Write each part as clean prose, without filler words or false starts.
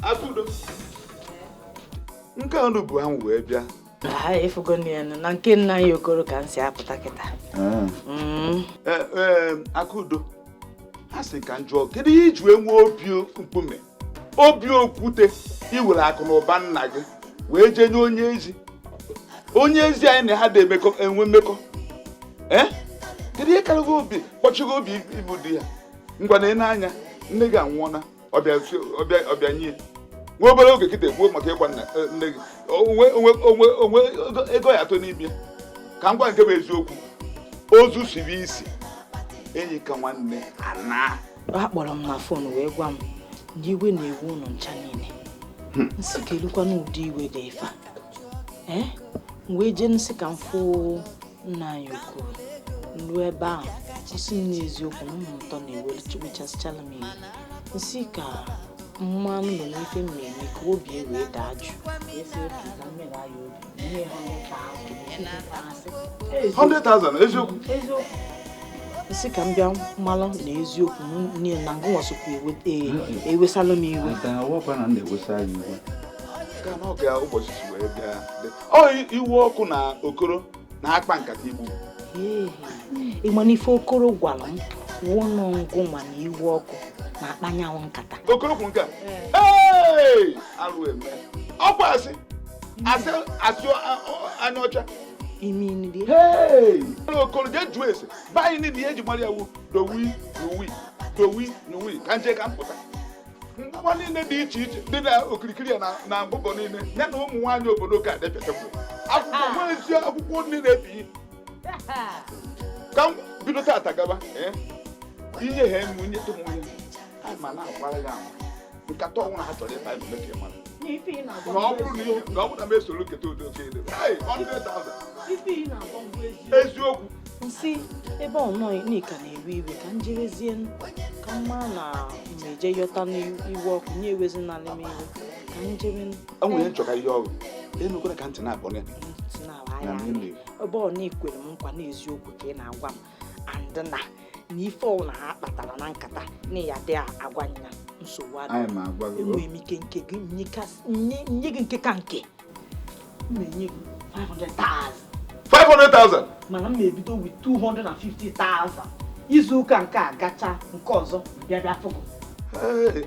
Akudo. Nke ọnụ bụ ahụ wee bịa. Efugo na nke nna ya Okoro ka nsi apụta kịta. Akudo. Ha sị ka njọ, kedu ihe iji wee nwee obi mkpume? Obi okwute iwere akụ na ụba nna gị wee jee nye onye ezi. Onye ezi anyị na ha enwe mmekọ. Kedu ihe karịrị obi kpọchigo obi ibu di ya? Ngwa na n'anya nne gị anwụọna ọbịa nye nwa obere oge kịta egbuo maka ịgwa nne gị onwe ego ya atọ n'ime ka ngwa nke bụ eziokwu ozu siri isi enyi ka nwanne ana ha kpọrọ m na fon wee gwa m ndị iwe na-ewu ụlọ ncha niile nsị ka elukwa n'ụdị iwe dị ife wee jee nsị ka m fụ nna anyị Okoro nru ebe ahụ isi n'eziokwu mmụta na-ewechasịchala m iwu nsị ka mmanụ nọ n'ife mmemme ka obi wee daa jụ esi otu ka mmere anyị obi ihe ha 100,000 eziokwu nsị ka m bịa mmalụ na eziokwu niile na ngụ nwasokwu ewesalụ m iwe n'oge ụbọchị si wee bịa iwu ọkụ na Okoro na-akpa nkata igbu ịma n'ife Okoro gwara m wụnụ ngụ nwa na iwu ọkụ na-akpanyanwụ nkata Okoro kwuru nke a alụ eme ọkwa asị anya ọcha iminidi Okoro jee jụọ ese banyị niile ihe eji mara ya wu dowi ka nje ka mpụta mgbakọ niile dị iche iche dị na okirikiri ya na mgbụgbọ niile ya na ụmụ nwaanyị obodo ka adepịatakwu akwụkwọ nwezi akwụkwọ niile ebi ka m bido tata gaba inye ha nwunye tụmụnye ma na-agbara ya nkata ọnwụ na ha chọrọ ịta ime ka ịmara na ọ bụrụ na m esoro keta udo oke ede 100,000 eziokwu nsị ebe ọnọ n'ika na-ewe iwe ka njerezie ka mma na mmeje yọta n'iwu ọkụ nye ewezi na alime iwe ka njere enwere nchọka ihe ọrụ enukwere ka ntị na-akpọ ya ebe ọ na-ekwere m nkwa n'eziokwu ka ị na-agwa m and na ife ọwụ na ha kpatara na nkata na ya dị agwa ya nsogbu adị enwere m ike nke gị nye gị nke ka nke m na-enye gị 500,000 mana m na-ebido with 250,000 izu ụka nke a gacha nke ọzọ bịa fụgo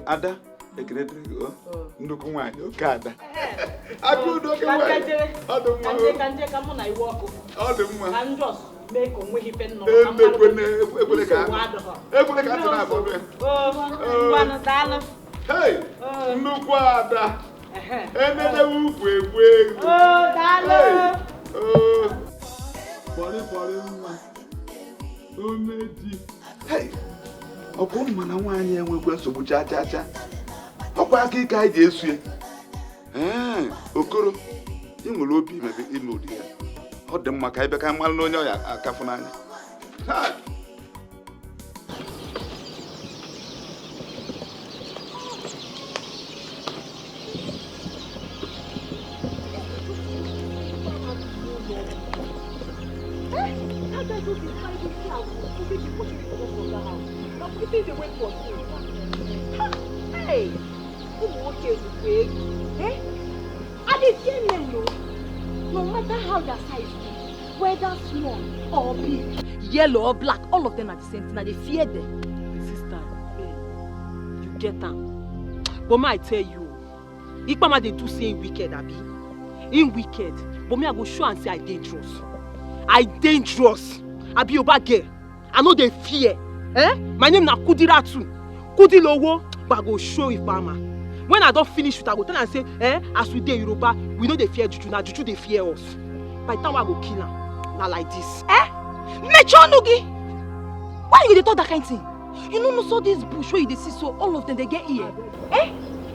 ada ekele dịrị gị nnukwu nwaanyị oke ada Akudo oke nwaanyị ka nje ka mụ na iwu ọkụ ọ dị mma ka njọs mee ka onweghị ife nnọrọ ekwele ka ntị na-abọ nnukwu ada enedewe ukwu egwu ego pọrịpọrị nwa omeji ọkwa ụmụ na nwaanyị enwekwa nsogbu cha ọkwa aka ike anyị ji esu ya Okoro ị nwere obi imebe ịnụ ụdị ya ọ dị mma ka anyị bịa ka mmalụ na onye ọya akafụ n'anya Hey, no matter how their size is, whether small or big, yellow or black, all of them are the same thing, and they fear them. Sister, you get them. But I tell you, Ikpama they do say wicked, Abi. In wicked, but me I go show and say I dangerous. I dangerous. Abi Oba girl. I know they fear. My name na Kudiratu. Kudilowo, but I go show Ikpama. When I don't finish with I go tell and say, as we dey Yoruba, we know they fear Juju, now Juju they fear us. By the time I go kill her, now like this. Mechonugi! Why you dey talk that kind of thing? You know so this bush where you dey see so all of them they get here.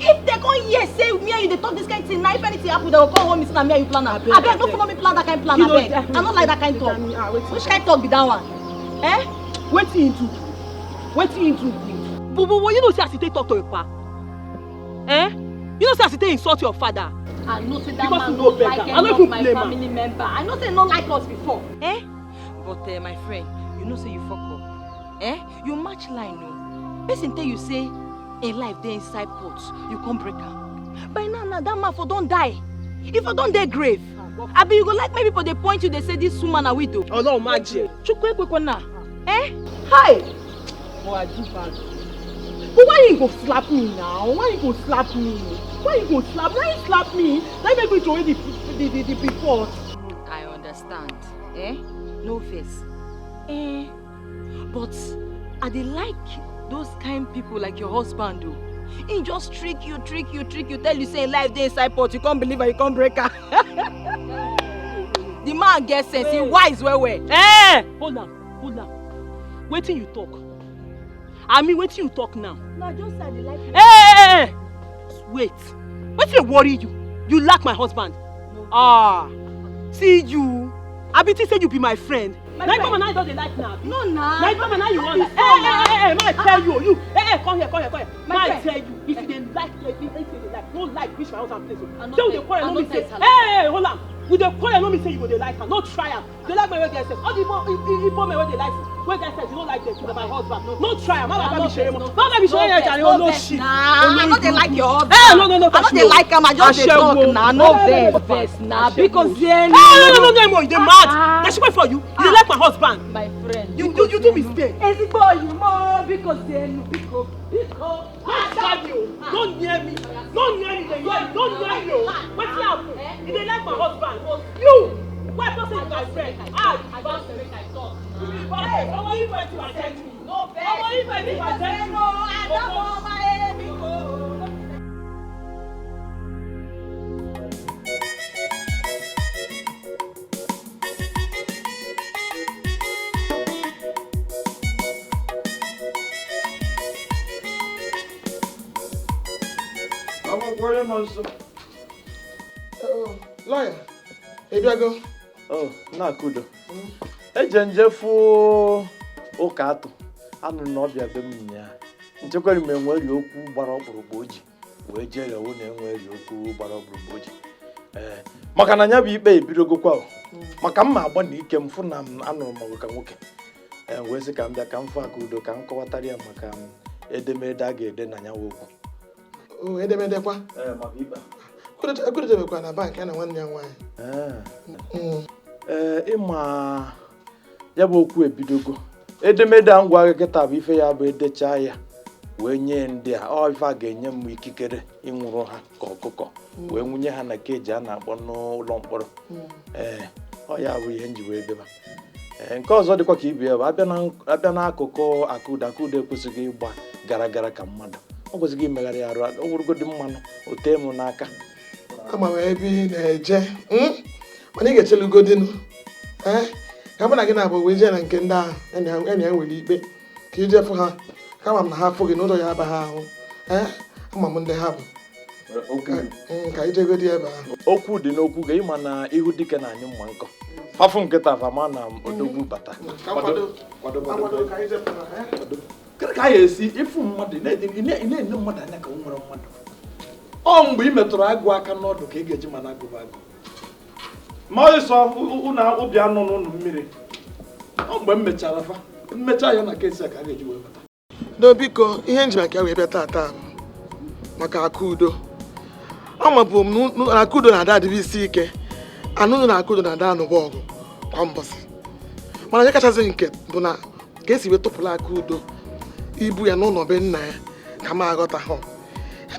If they come here say me and you dey talk this kind of thing, now if anything happen, they will come home and say na me and you plan am. Abeg, don't follow me plan that kind of plan, abeg. I don't like that kind of talk. Which kind of talk be that one? Wetin you do? Wetin you do? But you know say as you take talk to your pa. You know say as you take insult your father. I know say that man no like any of my family member. I know say no like us before. But my friend, you know say you fuck up. You match line no. Person tell you say in life dey inside pot, you come break am. By now, that man for don't die. If I don't dey grave, abi you go like maybe people they point you, they say this woman a widow. Oh no, magic. Chukwe kwekwana. Eh? Hi. Oh, I do bad. But why you go slap me now? Why you go slap me? Why you go slap? Why you slap me? Let me go to the report. I understand. Eh? No face. Eh? But I dey like those kind people like your husband though. He just trick you, tell you say life dey inside pot, you can't believe it, you can't break her. The man gets sense, he wise well. Eh! Hold on. Wait till you talk. I mean, wait till you talk now. No, just say I dey like you. Hey! Wait. What dey worry you? You like my husband? No. Ah. See you. I be say you be my friend. Like mama now you don't like now. No, nah. Like mama now you want. Hey, may I tell you? Come here. May I tell you? If you didn't like, don't like reach my house and place. So you dey quarrel, no me say. Hey, hold on. You dey quarrel, no me say you go dey like her. No try am. You like my way get sense. All the people me wey dey like. Wey get sense, you don't like them. You my husband. No try am. Mama be shame. Mama be shame. No shit. Nah, I know they like your husband. Hey, no. I know they like him. I just dey talk now. No vex now. Because no, you dey mad. That's why for you. You dey like my husband. My friend. You do mistake. Ezigbo you more because because. I stab you. Don't near me. Don't near me. Don't near me. What's up? You dey like my husband. You. Why person is my friend? I don't say make I talk. Hey, how are you going to attend me? No vex. How are you going to attend me? I don't want my enemy. Lawyer, Ebiago. Oh, na kudo. Eje fu ụka atụ. Anụ na ọbịa be m nya. Nchekwara m enweri okwu gbara ọkpụrụkpụ oji. Wee jere wo na enweri okwu gbara ọkpụrụkpụ oji. Maka na nya bụ ikpe ebidogokwa o. Maka mma agba na ike m fụ na anụrụ m ka nwoke. Wee sị ka m bịa ka m fụ Akudo ka m kọwatara ya maka edemede a ga-ede na nya okwu. Oh, edemede kwa? Maka ikpe. Ekwuritebekwa na bank ya na nwanne ya nwaanyị. Ịma ya bụ okwu ebidogo. Edemede a ngwa kịta bụ ife ya bụ edecha ya wee nye ndị a ife a ga-enye m ikikere ịnwụrụ ha ka ọkụkọ wee nwunye ha na keji a na-akpọ n'ụlọ mkpọrọ. Ọ ya bụ ihe nji wee deba. Nke ọzọ dịkwa ka ibe ya bụ abịa n'akụkụ Akudo ekwesịghị ịgba gara ka mmadụ. Ọ kwesịghị imegharị arụ o wurugodi mmanụ o tee m n'aka. Ama m ebe ị na-eje mana ị ga-echelugodinu ka bụ na gị na-abụ wee jee na nke ndị ahụ enyi ya nwere ikpe ka ije fụ ha kama m na ha fụ gị n'ụlọ ya aba ha ahụ ama m ndị ha bụ ka ijegodi ebe ahụ. Okwu dị n'okwu ga ịma na ihu dike na anyị mma nkọ fafụ nkịta fama na odogwu bata ka ya esi ịfụ mmadụ na-enye mmadụ anya ka o nwere mmadụ. Ọ mgbe ị metụrụ agụ aka n'ọdụ ka ị ga-eji mana agụba agụ ma ọsọ ụnụ obi anọ n'ụlọ mmiri. Ọ mgbe m mechara mmecha ya na kesi a ka a ga-eji wee bata. Do biko ihe nji maka wee bịa taa maka Akudo. Amabụ m na Akudo na-ada adịbe isi ike anụnụ na Akudo na-ada anụba ọgụ kwa mbọsị mana ihe kachasị nke bụ na ka esi wee tụpụla Akudo ibu ya n'ụlọ be nna ya ka m aghọta ha.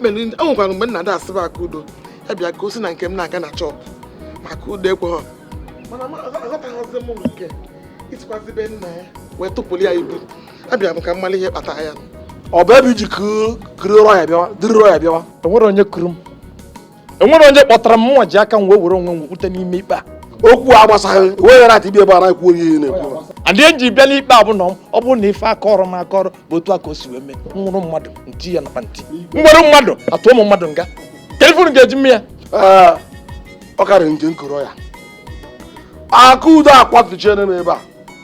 Enwekwara mgbe nna ada asịba Akudo ya bịa ka o si na nke m na-aga na chọpụ ma Akudo ekweghọ mana aghọtaghazi m nke isikwazi be nna ya wee tụpụrụ ya ibu abịa m ka mmalị ihe kpata ya. Ọ bụ ebe iji kiri rọ ya bịawa dịrị rọ ya bịawa. Enwere onye kuru m. Enwere onye kpọtara m nwa ji aka m wee were onwe m wute n'ime ikpe a. Okwu agbasaghị wee ati ibe ebe a na-ekwu ihe na-ekwu. Adị eji bịa n'ikpe a bụ na ọ bụrụ na ife akọrọ m akọrọ bụ otu aka o si wee mee nwụrụ mmadụ nti ya na panti nwere mmadụ atụ ụmụ mmadụ nga ka ifuru ga-eji mme ya. Ọ karịrị nke nkoro ya Akudo akwatuchiere m ebe a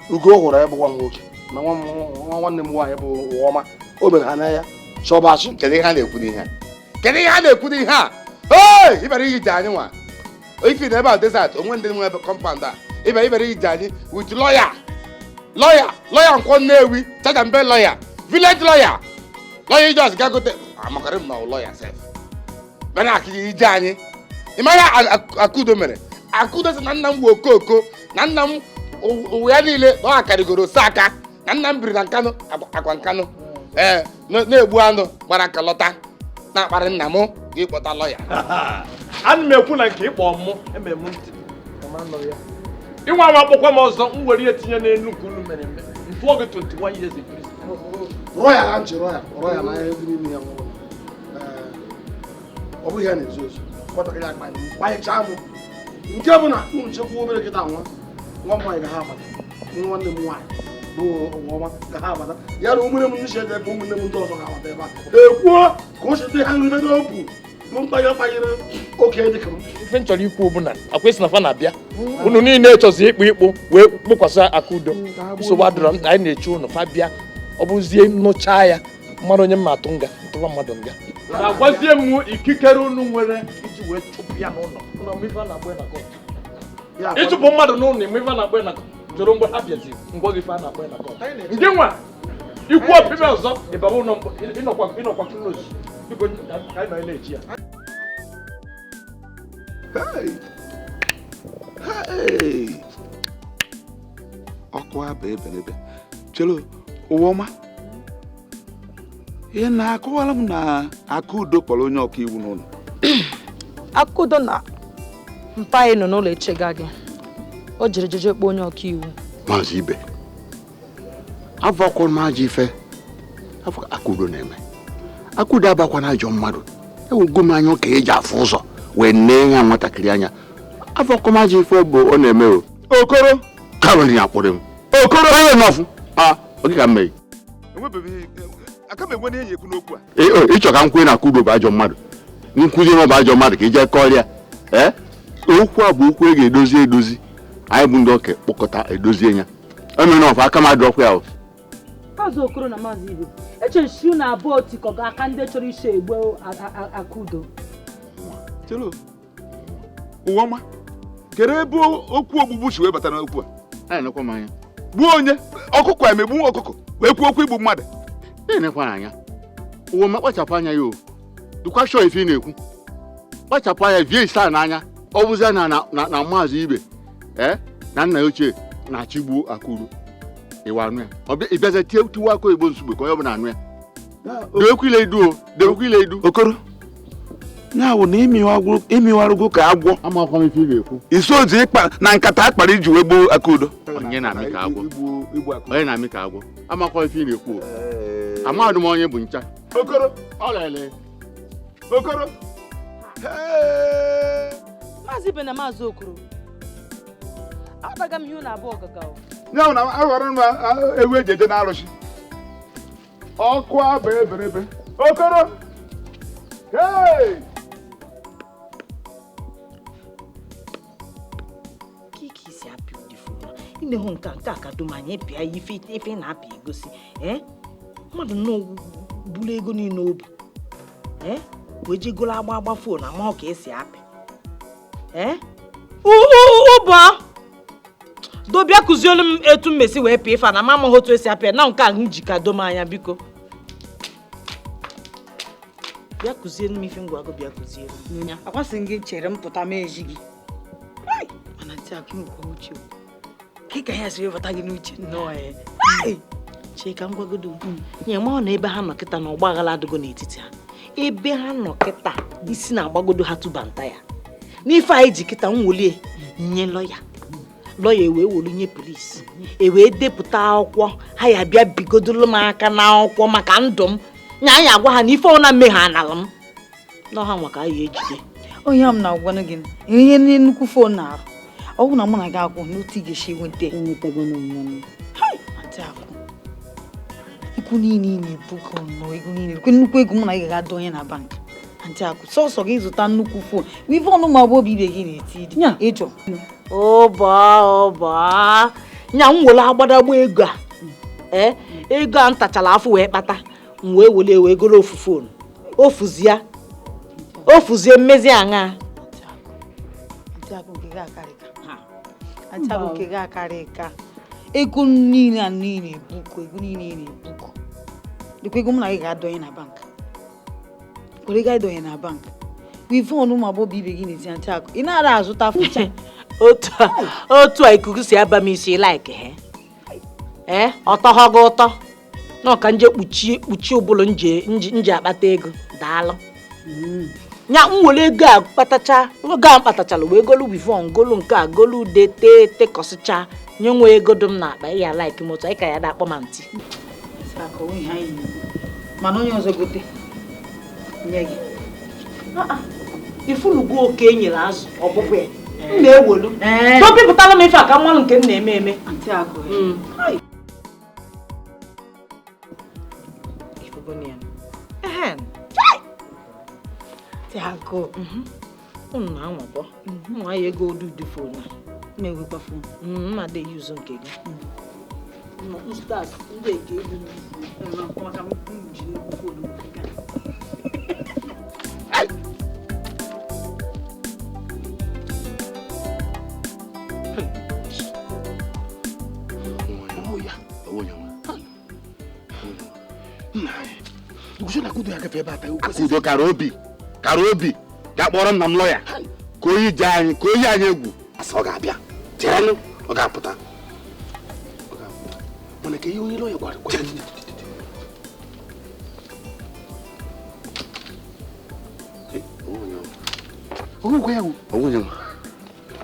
ugo hụrụ ebe nwa nwoke na nwanne m nwaanyị bụ Ụọma o mere ha n'anya chọbachi. Kedu ihe ha na-ekwu n'ihe a? Ịbara iyi ji anyị nwa ifi na ebe a desert onwe ndị nwe ebe kọmpand a ịbara iyi ji anyị with lawyer nkwọ Nnewi Chadambe lawyer village lawyer ijos gagote amakara m na ụlọ ya sef mana akịrị ije anyị ịma ya Akudo mere Akudo sị na nna m bụ okoko na nna m ụwa ya niile na ọ akarịgoro aka na nna m biri na Nkanụ akwa Nkanụ na-egbu anụ gbara ka lọta na-akparị nna m ga ịkpọta lọya ana m ekwu na nke ịkpọ mụ eme m ntị ịnwa nwa akpọkwa m ọzọ m were ihe tinye n'elu nke unu mere eme ntụọ gị 21 years in prison. Rọya na nchi rọya na ihe dị n'ime ya nwụrụ ọ bụghị ya na-ezo ezo kpọtakịrị akpa kpanyechaa mụ nke bụ na unu chekwa obere kịta nwa nwaanyị ga ha abata nwanne m nwaanyị bụ ọma ga ha abata ya na ụmụnne m ndị si ede ebe ụmụnne m ndị ọzọ ga-abata ebe a ekwuo ka o cheta ha nri n'okwu bụ mkpanye kpanyere oke dị ka m ife m chọrọ ikwu bụ na akwesị na fa na-abịa unu niile chọzi ịkpụ wee kpụkwasị Akudo nsogbu adịrọ anyị na-eche unu fa bịa ọ bụzie nnụcha ya mmadụ onye mma atụ nga ntụba mmadụ nga na-agwazie m ikikere unu nwere iji wee chụpụ ya n'ụlọ ịchụpụ mmadụ n'ụlọ ime ife na-akpọ na jụrụ mgbe ha bịazi ngwa gị ife a na-akpọ na kọt nke nwa ikwu ọbịbịa ọzọ ịbara ụlọ ịnọkwa kloz biko ka anyị nọ na-echi ya ọkụ abụ eberebe chelo ụwa ọma ihe na-akọwara m na Akudo kpọrọ onye ọka iwu n'ụlọ Akudo na mpa anyị nọ n'ụlọ echega gị o jere jeje kpọọ onye ọka iwu Maazị Ibe afọkwọ maazị ife afọ Akudo na-eme Akudo abakwa na ajọ mmadụ ewugo m anya ka eji afụ ụzọ wee nee ya nwatakịrị anya afọkwọ maazị ife bụ ọ na-eme o okoro karol ya kpọrọ m okoro onye nọfụ oge ka mmeghi aka m enwe na-enye ekwu n'okwu a ịchọ ka m kwee na Akudo bụ ajọ mmadụ nkwụzi na ọ bụ ajọ mmadụ ka ije kọrịa okwu a bụ okwu e ga-edozi anyị bụ ndị ọka kpọkọta edozie ya emere na ọfụ aka m adọkwa ya Maazị Okoro na Maazị Ibe echesiu na abụọ tikọga aka ndị chọrọ ise egbe Akudo chelo ụwa ọma kedu ebe okwu ogbugbu si wee bata n'okwu a anyị nekwa m anya gbuo onye ọkụkọ emegbu ọkụkọ wee kwuo okwu igbu mmadụ na-enekwa anya ụwa ma kpachapụ anya ya o dụkwa shọ ife ị na-ekwu kpachapụ anya vie isaa n'anya ọ bụzie na Maazị Ibe na nna ya ochie na-achịgbuo Akudo ịwa anụ ya ịbịaza tiwa aka Igbo nsogbe ka onye ọbụla anụ ya dewekwa ile edu okoro ya wụ na imiwarụgo ka agwọ amakwa m ife ị ga-ekwu isozi ịkpa na nkata akpara iji wee gboo Akudo onye na-amị ka agwọ amakwa ife ị na-ekwu amadụ m onye bụ ncha okoro ọlele okoro Maazị Ibe na Maazị Okoro adaga m ihe na abụọ gaga ya na aghọrọ m ewu eji eje na-arụsị ọkụ abụ eberebe okoro kiki si apị ụdịfuru ine hụ nke a dum anyị pịa ife na-apị egosi mmadụ nnọọ buru ego niile obu wee jegolo agba fon ama ka esi apị ụbọ dobịa kụziolu m etu mmesi wee pịa ife na ma amaghị otu esi apịa na nke ahụ ji ka dom anya biko bịa kụzielu m ife ngwago bịa kụzielu nya akwasị gị chere m pụta m eji gị mana ntị akụ nkwa uche ka ị ka ya siri webata gị n'uche chee ka m gwagodo nye ma ọ na ebe ha nọ kịta na ọgba aghara adịgo n'etiti ha ebe ha nọ kịta isi na-agbagodo ha tụbanta ya n'ife anyị ji kịta nwolie nye lọya ewee wolu nye polisi ewee depụta akwụkwọ ha ya bịa bigodolu m aka n'akwụkwọ maka ndụ m nya anyị agwa ha na ife ọna mme ha anala m n'ọha nwa ka anyị ejide onye m na-agwanụ gị ihe nnukwu fon na-arụ ọ bụ na mụ na gị akwụ n'otu ị ga-esi enwetago n'onwe ikwu niile na-ebugo nnọọ ego niile nnukwu ego mụ na gị ga-ada onye na bank Antị Akụ sọsọ gị zụta nnukwu fon ife ọnụ ma ọ bụ obi ibe gị na-eti dị ịjọ ọba nya m were agbadagba ego a ego a ntachala afọ wee kpata m wee wele wee goro ofu fon ofuzie mmezi aṅa Antị Akụ nke gị akarị ka ego niile na-ebuko dịkwa ego mụ na gị ga-ada onye na bank were gaa idonye na bank wivon ụmụ agbọghọ ibe gị na-eti ntị akụ ị na-ara azụta fụcha otu a ikuku si aba m isi like he ọtọghọ gị ụtọ na ọka nje kpuchie ụbụlụ nje akpata ego daalụ nya m were ego a kpatachara wee golu wivon golu nke a golu ude tee kọsịcha nye nwe ego dị m n'akpa ya like moto anyị ka ya da akpọ ma ntị mana onye ọzọ gote nye gị ifulugo oke e nyere azụ ọbụbụ ya m na-ewolu dọpịpụtala m ife a ka mmanụ nke m na-eme eme ntị akụ unu na-anwakọ nwa ya ego odudu fon na-ewekwa fon mma dị yuzu nke gị ndị eke ego maka ji nnukwu fon Akudo kara obi ga-akpọrọ nna m lọya ka oyi anyị egwu asị ọ ga-abịa tiranụ ọ ga-apụta mana ka ihe onye lọya gwara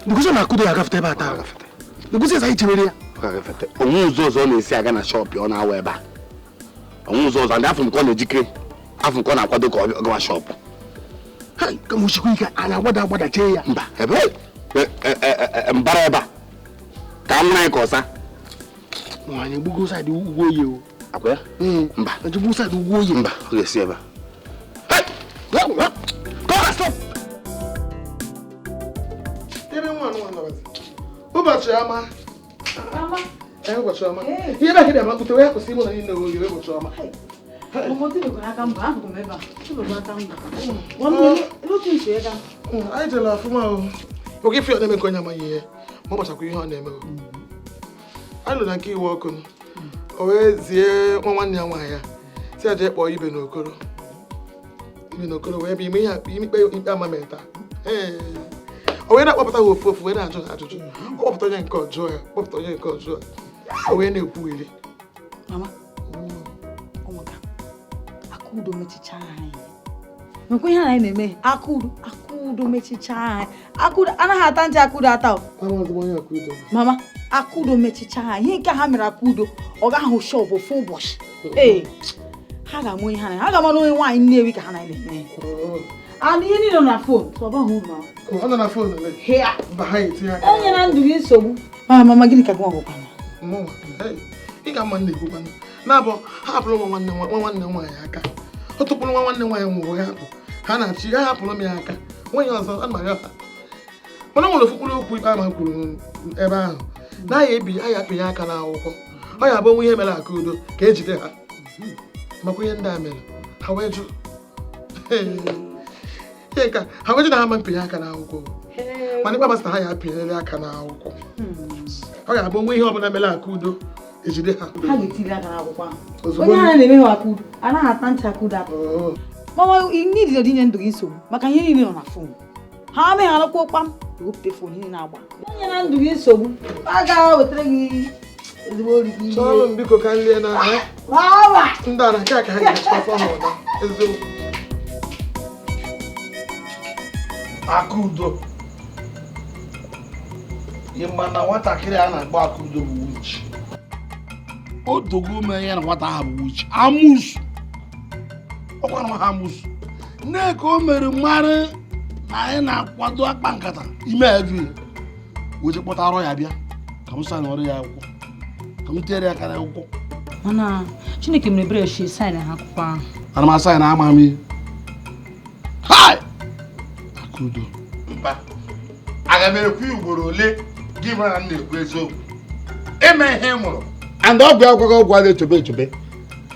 Nduguzo na Akudo ya gafete ebe ata agafete. Nduguzo eza ichewere ya. Onwe ụzọ ọzọ na-esi aga na shọpụ ọ na-awa ebe a. Onwe ụzọ ọzọ ndị afọ nke ọ na-ejikere afọ nke ọ na-akwado ka ọ gawa shọpụ. Ka m chikwa ike a na-agbada chee ya. Mba ebe mbara ebe a ka m na ka ọsa. Nwanyị gbugo saịdị ugwu oyi o. Akwa ya? Mba. Ejigbo saịdị ugwu oyi. Mba ọ ga-esi ebe a. Ụbọchị ọma. Ụbọchị ọma. Ihe ebe ahụ bịa wee kwụsị ịmụ na niile oghere ụbọchị ọma. Anyị jere ọfụma o. Oge ife ọ na-eme nke onye amaghị ihe ma ọ gbachakwa ihe ọ na-eme o. Anyị nọ na nke iwe ọkụ o wee zie nwa nwanne ya nwaanyị ya si aja kpọọ ibe n'okoro wee bụ ikpe ama meta o wee na-akpọpụta ha ofu wee na-ajụ ha ajụjụ ọ kpọpụta onye nke ọjọọ ya kpọpụta onye nke ọjọọ o wee na-ekwugheri Akudo mechicha anyị nkwe ihe anyị na-eme Akudo mechicha anyị Akudo anaghị ata ntị Akudo ata mama Akudo mechicha anyị ihe nke ha mere Akudo ọ ga-ahụ shọpụ ofu ụbọchị ha ga-amụ ihe ha ga-ama na onye nwaanyị Nnewi ka ha na-eme ihe niile na fon ọ nọ na fon onye na ndụ gị nsogbu mama gịnị ka gị ọgwụkwa ị ga-ama na-ekwukwanụ na-abụ ha hapụrụ nwa nwanne nwaanyị aka ọ tụpụrụ nwa nwanne nwaanyị nwụrụ ya hapụ ha na-achị ha hapụrụ m ya aka nwaanyị ọzọ a na-aga ha mana nwere ofu mkpụrụ okwu ikpe ama kwuru ebe ahụ na anyị apịnye aka n'akwụkwọ ọ ya bụ onwe ihe mere Akudo ka ejide ha makwa ihe ndị a mere ha wee jụ ihe ka ha wee jụ na ha ma mpịnye aka n'akwụkwọ mana ikpe amasị na ha ya apịnyere aka n'akwụkwọ ọ ya bụ onwe ihe ọbụla mere Akudo ejide ha ga-etiri aka n'akwụkwọ ahụ onye ha na-eme ha Akudo anaghị ata ntị Akudo atọ mama n'idi odinye ndụ gị nsogbu maka ihe niile nọ na fon ha amaghị alụkwa ụkpam ewepụta fon niile na-agba onye na ndụ gị nsogbu a ga-wetara gị ezigbo ori gị chọrọ m biko ka nlie na ndị a na nke a ka ha ga-echekwa ha ụda eziokwu Akudo ịma na nwatakịrị a na-agba Akudo bụ witch. O dogo me ya na nwata ahụ bụ witch amusu ọkwa na ha amusu nne ka o mere mmarị na anyị na-akwado akpa nkata ime evi weje kpọtara ya bịa ka m sanye ọrụ ya akwụkwọ ka m tiere ya aka n'akwụkwọ mana Chineke mere ebere shi saịn ha akwụkwọ ahụ ana m asa ya na ama m ihe hai Akudo mba aga m ekwu ugboro ole gị mara na na-ekwu eziokwu eme ihe ị mụrụ and ọgwụ ya agwaghị ọgwụ a na-echebe echebe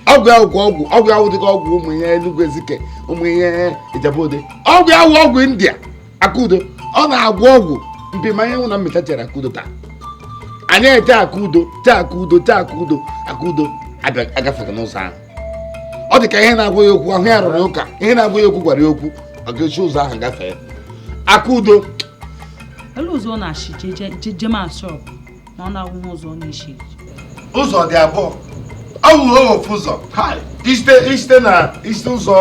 ọgwụ ya ọgwụ ya dịka ọgwụ ụmụ ihe Enugu Ezike ụmụ ihe Ijebode ọgwụ ya ọgwụ India Akudo ọ na-agwọ ọgwụ mpịmanya nwụ na mmecha chere Akudo taa anyị ete Akudo Akudo agafeghị n'ụzọ ahụ ọ ọ dị ka ihe na-agwa ya okwu ahụ ya rụrụ ụka ihe na-agwa ya okwu gwara ya okwu ọ ga-echi ụzọ ahụ gafee Akudo elu ụzọ ọ na-achị jema shop na ọ na-agwụ ụzọ ọ na-eshi ụzọ dị abụọ ọ bụ ofu ụzọ isite na isi ụzọ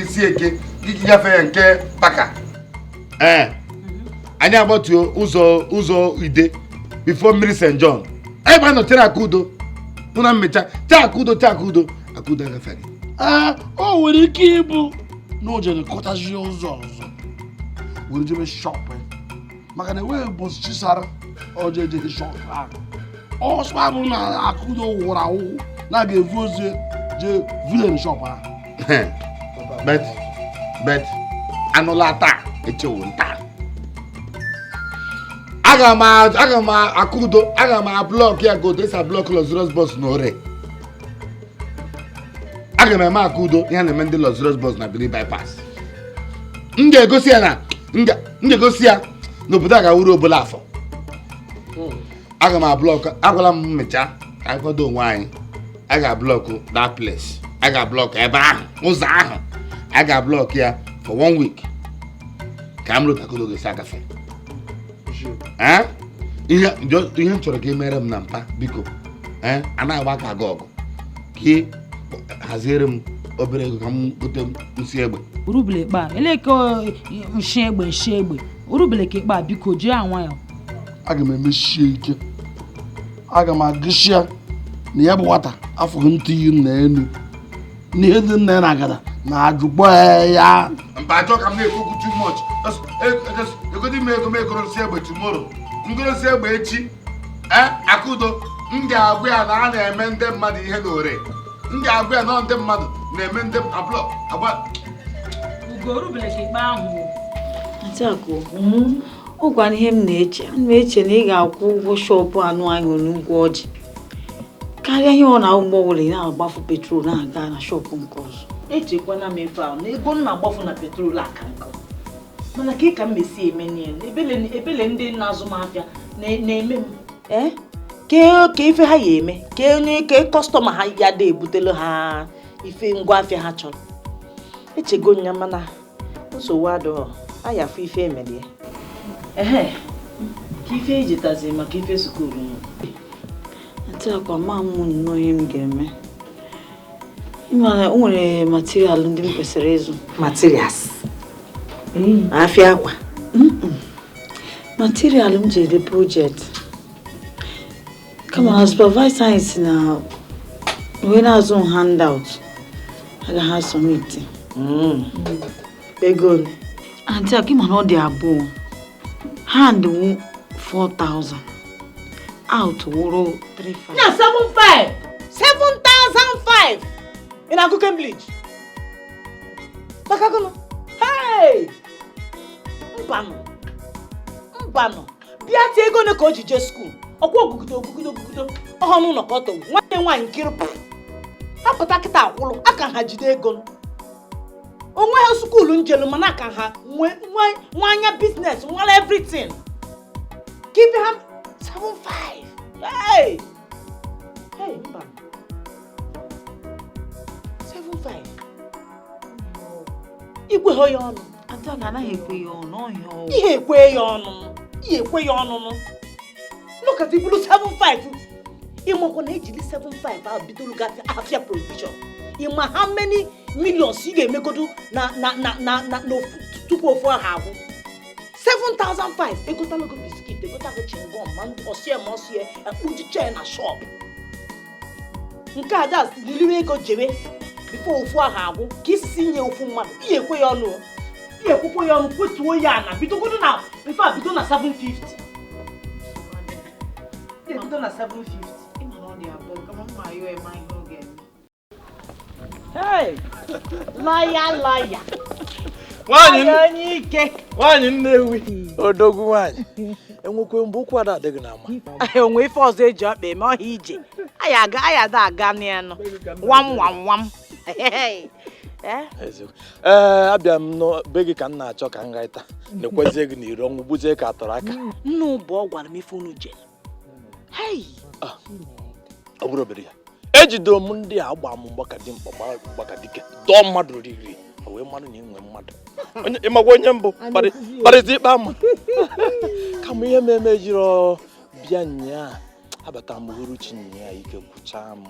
isi eke gị gafee ya nke Baka anyị agbatuo ụzọ ide before mmiri St. John ebe a nọchere Akudo nụ na mmecha Akudo agafeghị o nwere ike ịbụ na o jere kọtazie ụzọ ọzọ were jebe shop maka na enweghị ụbọchị chisara ọjọ ejeghị shop ahụ ọsọ abụ na Akudo wụrụ awụ na ga-evu ozi je vilen shop ahụ bet anụla taa echewo nta aga m Akudo aga m ablọk ya gote esi ablọk Luxurious Bus na ore aga m eme Akudo ihe na-eme ndị Luxurious Bus na Benin bypass m ga-egosi ya n'obodo a ga-awuru obodo afọ aga m ablọk agwala m mmecha ka anyị kwado onwe anyị a ga-ablọk that place a ga-ablọk ebe ahụ ụzọ ahụ a ga-ablọk ya for 1 week ka m rụta Akudo ga-esi agafe ihe m chọrọ ka ị mere m na mpa biko a na-agba ka aga ọgụ ka haziere m obere ego ka m gote nsi egbe urubele kpa eleke nshi egbe urubele ka kpa biko jee anwa ya aga m emechie ike aga m agụshia na ya bụ nwata afọghị ntụ iyi na enu n'ihe dị nna ya na agada na ajụgbọ ya mba achọ ka m na-ekwu too much egodi m egoro nsi egbe tomorrow ngorosi egbe echi Akudo m ga-agwa ya na a na-eme ndị mmadụ ihe n'ore m ga-agwa ya na ndị mmadụ na-eme ndị ablọ agba ọ gwara ihe m na-eche na ị ga-akwụ ụgwọ shọpụ anụ ahụ n'ugwu ọjị karịa ihe ọ na-agba ọbụla ị na-agbafu petrol na-aga na shọpụ nke ọzọ echekwana m efe ahụ na ego m na-agbafu na petrol aka nkọ mana ka m mesi eme niile ebele ndị na-azụ m afịa na-eme m ka ife ha ya eme ka onye kọstọma ha ya da ebutelu ha ife ngwa afịa ha chọrọ echego nya mana nsogbu adịghị aya afọ ife emeli ka ife ejitazi maka ife sukuru ntị akwa ma mụ nnọọ ihe m ga-eme ịmana o nwere material ndị m kwesịrị ịzụ materials afịa akwa material m ji ede project kama na supervisor anyị si na onye na-azụ handout agaghị submit ego antị akị mana ọ dị abụọ hand 4,000 out wụrụ 3,500 na 7,500 ị na-agụ Cambridge maka gụnụ mbanụ bịa tie ego ne ka o ji jee skuul ọkwa ogugido ọhụrụ n'ụlọ ka ọ tọgbụ nwanne nwaanyị nkirịpụ apụta kịta akwụlụ aka ha jide ego onwe ha skuulu njelu mana aka ha nwa anya biznes nwere everything give ha 7,500 mbanụ 7,500 igwe ha ya ọnụ ada na anaghị ekwe ya ọnụ ọhịa ihe ekwe ya ọnụnụ look at ibulu 7,500 ịmakwa na ejili 7,500 ahụ bidoro gafe afia provision ịma how many millions ị ga-emegodo na tupu ofu ahụ agwụ 7,500 egotalogo biskit egotago chingom ma ọsie akpụjiche na shop nke a das liriwe ego jebe bifo ofu ahụ agwụ ka isi nye ofu mmadụ ihe ekwe ya ọnụ ihe ekwukwo ya ọnụ kwetuo ya na bidogodo na ife a bido na 750 bido na 750 ịma na ọ dị abụọ kama mma ayọ ema ihe ọ ga-eme laya nwaanyị ike nwaanyị Nnewi odogwu nwaanyị enwekwe mbụ ụkwụ ada adịghị na ama onwe ife ọzọ eji ọkpa eme ọha ije anyị aga n'elu nwam abịa m be gị ka m na-achọ ka m gaita na-ekwezie gị n'iro ọnwụ gbuzie ka atọrọ aka nnu bụ ọ gwara m ife unu jere ọ bụrụ obere ya ejido m ndị a agba m mgbakadike dọọ mmadụ riri wee mmadụ na inwe mmadụ ịmakwa onye mbụ kparịta ikpe ama kama ihe mmemme jiri bịa nyaa abata m uhuruchi nya ike gwụchaa m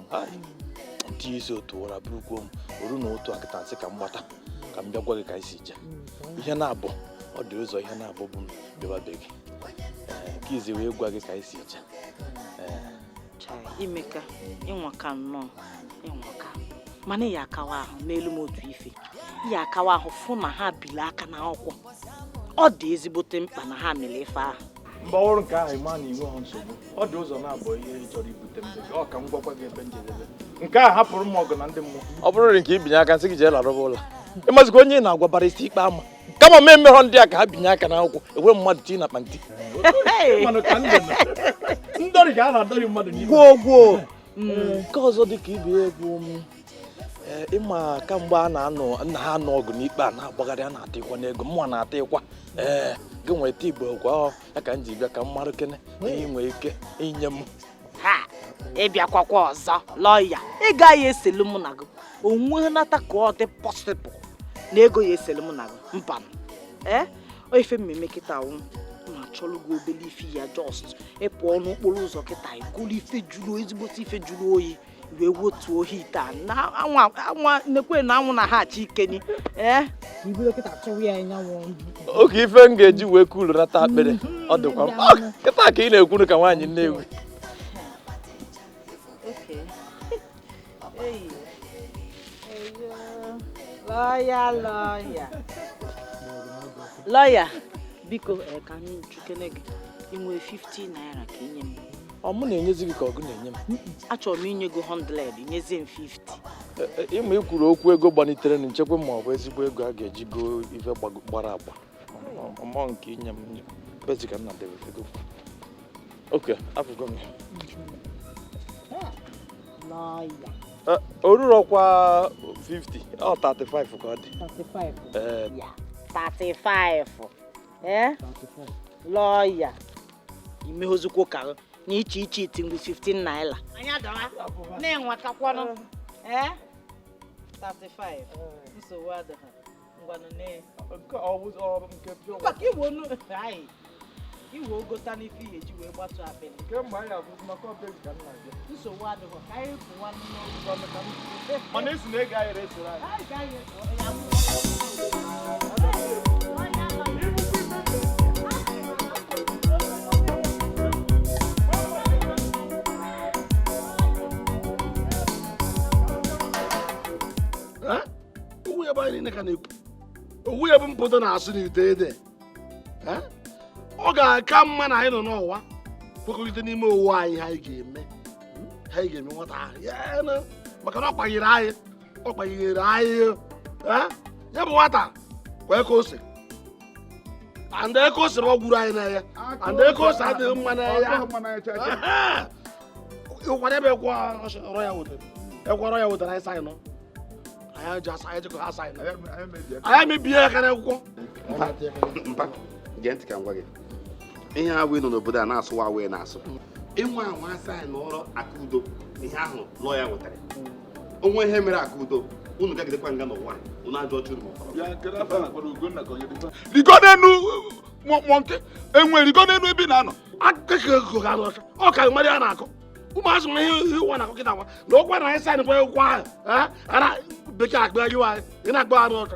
ndị isi otu ụra bụrụkwuo m oru na otu akịta nsị ka m gbata ka m bịa gwa gị ka anyị si je ihe na-abụ ọ dị ụzọ ihe na-abụ bụ bịababeghị ka izi wee gwa gị ka anyị si je Imeka ịnwa ka nnọọ ịnwa ka mana ya akawa ahụ n'elu m otu ife ya akawa ahụ fụ na ha bili aka na akwụkwọ ọ dị ezigbote mkpa na ha mere ife ahụ mgbe ọrụ nke ahụ ịma na iwe ha nsogbu ọ dị ụzọ na-abụ ihe chọrọ ibute mbe ọ ka m gwakwa gị ebe njedebe nke a hapụrụ m ọgụ na ndị mmụọ ọ bụrụ nke ibinye aka nsị gị jee larụba ụlọ ịmazikwa onye na-agwabara isi ikpe ama kama m emeghọ ndị a ka ha binye aka n'akwụkwọ enwe mmadụ tii na kpanti ndọrị ka a na-adọrị mmadụ n'ime gwoo nke ọzọ dị ka ibe egwu ịma kamgbe a na-anọ nna ha anọ ọgụ n'ikpe a na-agbagharị a na-ata ịkwa n'ego mmụọ na-ata ịkwa gị nweta igbo gwa ya ka m ji bịa ka m mara kene ihe nwee ike inye m ha ịbịakwakwa ọzọ lọya ị gaghị eselu mụ na gị onwe nata ka ọ dị pọsịbụl na ego ya eselu mụ na gị mba ife mmemme kịta awụ na achọlụ gị obele ife ya just ịpụ ọnụ okporo ụzọ kịta igolu ife juru ezigbote ife juru oyi wee wotuo ohi ite na anwa nekwe na anwụ na ha achị ikeni oge ife m ga-eji wee kulu rata akpịrị ọ dịkwa m kịta ka ị na-ekwuru ka nwaanyị Nnewi lọya biko ka m jukene gị inwe 50 naira ka inye m ọ mụ na-enyezi gị ka ọgụ na-enye m achọrọ m inye gị 100 nyezie m 50 ịma ikwuru okwu ego gbanitere na nchekwa ma ọ bụ ezigbo ego a ga-eji go ife gbara agba mmụọ nke inye m bezika nna debefego oke afụgo m o ruru ọkwa 50 ọ 35 ka ọ dị 35 lọya imeghozikwo ka na iche iche iti mgbe 15 naira anya dọra na-enwetakwanụ 35 nsogbu adịghị ngwanụ maka iwe ogota n'ife ihe eji wee gbatu apịrị nsogbu adịghị ka anyị pụwa n'ụlọ mana esi na ego anyị resoro owu ya bụ anyị niile ka na-ekwu owu ya bụ mpụta na-asụ n'ite ede ọ ga-aka mma na anyị nọ n'ụwa kwekọrịta n'ime owu anyị ha anyị ga-eme nwata ahụ maka na ọ kpanyere anyị ya bụ nwata kwee ka ose anda eke ose ọ gwuru anyị n'anya anda eke ose adịghị mma n'anya ụkwara ebe ọrọ ya wetara anyị saịnụ anyị mebie aka n'akwụkwọ mpa gee ntị ka m gwa gị ihe a wee nọ n'obodo a na-asụwa wee na-asụ ịnwe anwa asa anyị n'ọrụ Akudo ihe ahụ lụọ ya wetara onwe ihe mere Akudo unu gagidekwa nga n'ụwa unu ajọ ọchụ rigo n'enu mọnke enwe rigo n'enu ebe na-anọ ọ ka mmadụ a na-akọ ụmụazụ na ihe ụwa na-akọ kịta nwa na ọkwa na anyị saịn kwa ụkwụ ahụ ara bekee akpa gị nwaanyị ị na-agba anụ ọcha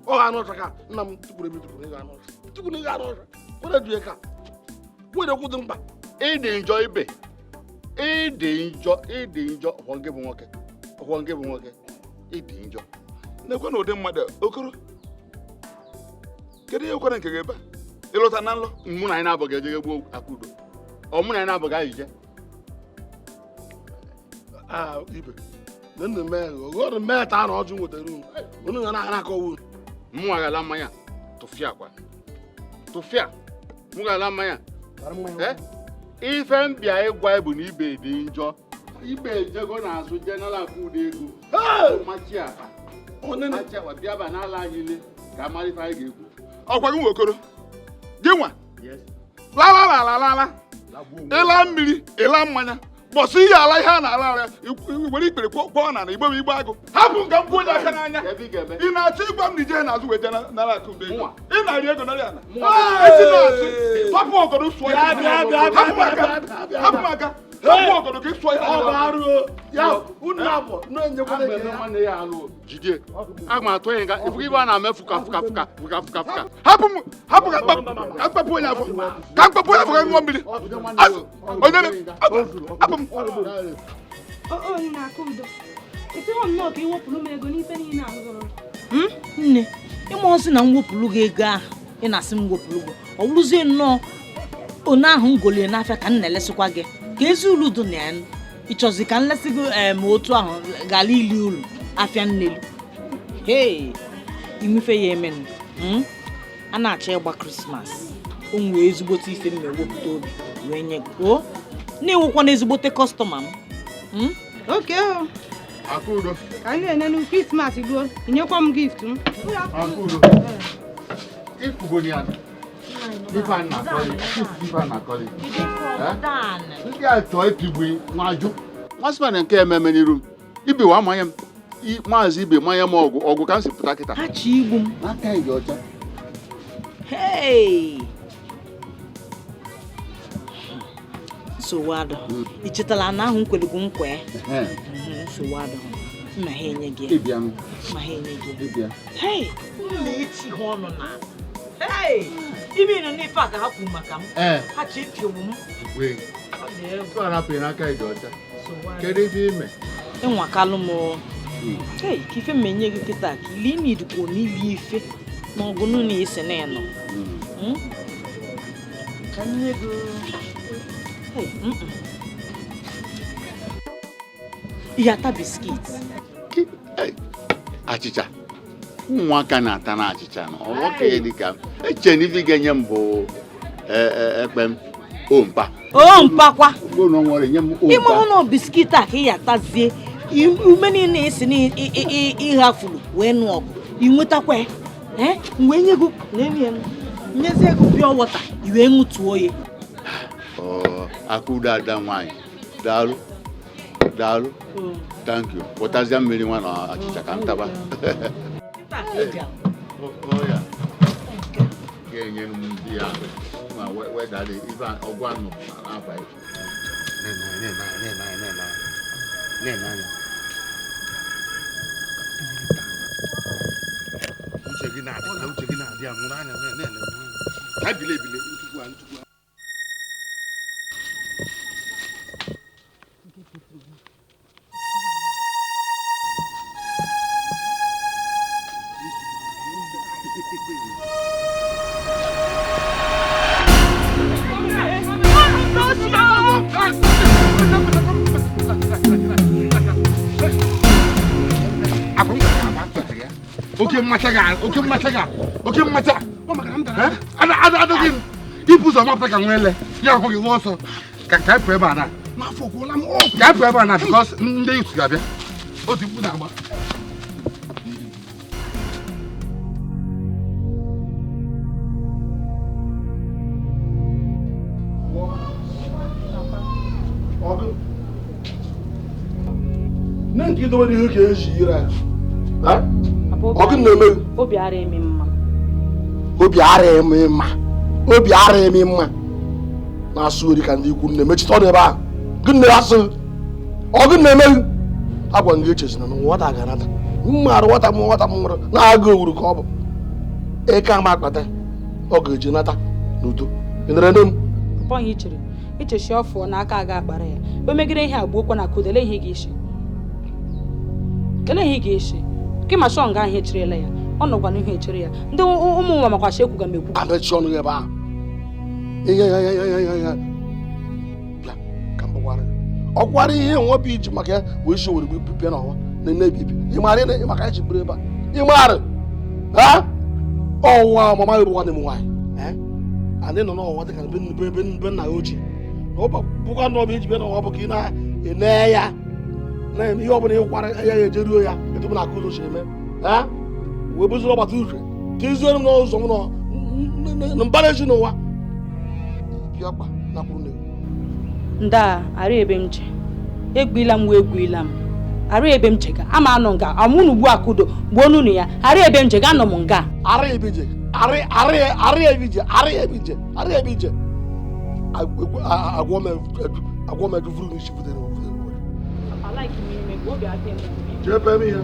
ọ ga anụ ọcha ka nna m tukwuru ịga anụ ọcha kwere due ka kwere okwu dị mkpa ịdị njọ ibe ịdị njọ ọkwọ nke bụ nwoke ịdị njọ na-ekwe na ụdị mmadụ okoro kedu ihe kwere nke gị ebe a ịlụta na nlọ mụ na anyị na-abụghị eje gbuo Akudo ọ mụ na anyị na-abụghị anyị je ibe na nna mee ọgọdụ mee taa na ọjụ nwetara unu ga na-akọwa mụ agala mmanya tụfịa mụ gala mmanya ife mbịa ịgwa bụ na ibe dị njọ ibe ejego n'azụ jenara Akudo ego machi akpa bịaba n'ala anyị ile ka amalite anyị ga-ekwu ọkwa gị nwokoro gị nwa lala ịla mmiri ịla mmanya bọsụ ihe ala ihe a na-ala ala were ikpere kwọọ na igbe igbe agụ hapụ nka mkpu onye aka n'anya ị na-achọ ịgwa m na ije n'azụ weta nara akụ ube ego ị na-arị ego narị ana esi na-asị hapụ ọgọdọ sụọ ya hapụ maka hapụ ọgọdọ ka ị sụọ ya jide aga m atụ ya nga ifu ibe a na-eme fuka hapụ ka mkpapụ onye afọ ka mkpapụ onye afọ ka ṅụọ mmiri hapụ m nne ịma ọsị na m wepụrụ gị ego ahụ ị na-asị m wepụrụ gị ọ bụrụzie nnọọ onye ahụ m golie n'afịa ka m na-elesikwa gị ka ezi ulu dị na ya ịchọzi ka m lesị gị ma otu ahụ gara ili ulu afịa nnelu imefe ya emenụ a na-achọ ịgba krismas o nwee ezigbote ife m ewepụta obi wee nye gị o na-enwekwa na ezigbote kọstọma m oke Akudo ka anyị na-enenu krismas ruo inyekwa m gift m Akudo ikugoni ya ife a na-akọli ndị a chọọ ikigbu nwajụ masịma nke ememe n'iru m ibewa amanye m maazị ibe manye m ọgwụ ka m si pụta kịta ha chi igbu m aka ịdị ọcha nsogbu adịghị ichetala na ahụ m kwelego nkwa ya nsogbu adịghị mma ha enye gị ma ha enye gị na-eti ha ọnụ na ime ịnụ n'ife a ka ha kwuru maka m ha chi pịowu m arapụghị n'aka ịdị ọcha kedu ife ime enwakalụ m ka ife mmenye gị kịta ka ili ime idikwo n'ili ife na ọgụnụ na ese na ịnọ ka nye gị ihe ata biskit achịcha ụmụaka na-ata na achịcha na ọnwoke dịka eche na ife ga-enye m bụ ekpem ompa kwa ime ụlọ biskit a ka ị atazie ume niile esi n'ịhafuru wee nụ ọgụ inwetakwa wee nye gị nyezie gị pịọ wọta iwee ṅụtuo ya Akudo ada nwanyị daalụ thank you pụtazia mmiri nwa na achịcha ka ntaba ga-enye m ndị ya ma wedara ibe ọgwụ anụ n'abalị uche gị na-adị anwụrụ anya ka bile ntụgbu oke mmacha adịghị ibu ụzọ mapụta ka nwele ya akwụ gị nwa ọsọ ka ịpụ ebe a na ka ịpụ ebe a na bikọs ndị yutu ga-abịa otu mkpu na-agba nne nke idobe n'ihu ka eji ire ọgụ na-eme obi ara eme mma obi ara eme mma na-asụ ori ka ndị ikwu na-emechite ọnụ ebe ahụ gị na-asụ ọgụ na-eme agwa gị echezina na nwata ga-anata mma arụ nwata m nwere na-agụ owuru ka ọ bụ eke ama akpata ọ ga-eji nata n'udo ịnere nne m pọghị ichechi ọfụọ n'aka aga akpara ya o megide ihe agbuokwa na Akudo ele ihe ga-eshi kema shọ nga ahụ echirela ya ọ nọkwa n'ihu echere ya ndị ụmụ nwa makwachi ekwu ga m ekwu amechi ọnụ ebe ahụ ya ka m gbakwara ọkwara ihe nwepụ iji maka ya wee shi were bipịa n'ọnwa na-enebibi ịmarị maka ya ji bụrụ ebe a ịmarị ọnwa ọmama bụ nwanne m nwaanyị anyị nọ n'ọnwa dị ka be nna ya ochie na ọ bụkwa na ọbụ iji bịa n'ọnwa bụ ka ị na-ene ya na-eme ihe ọbụla ịkwara ya ejeruo ya etu m na Akudo si eme wee bụziri ọgbata uche tiziere m n'ụzọ m na mbara ezi n'ụwa bịa kpa na kwuru ndị a arị ebe m je egbuila m wee egbuila m ara ebe m jega ama anọ nga amụnụ ugbu Akudo gbuo nunu ya ara ebe m jega anọ m nga ara ebije agwọ m eduvuru n'isi butere chepe m ihe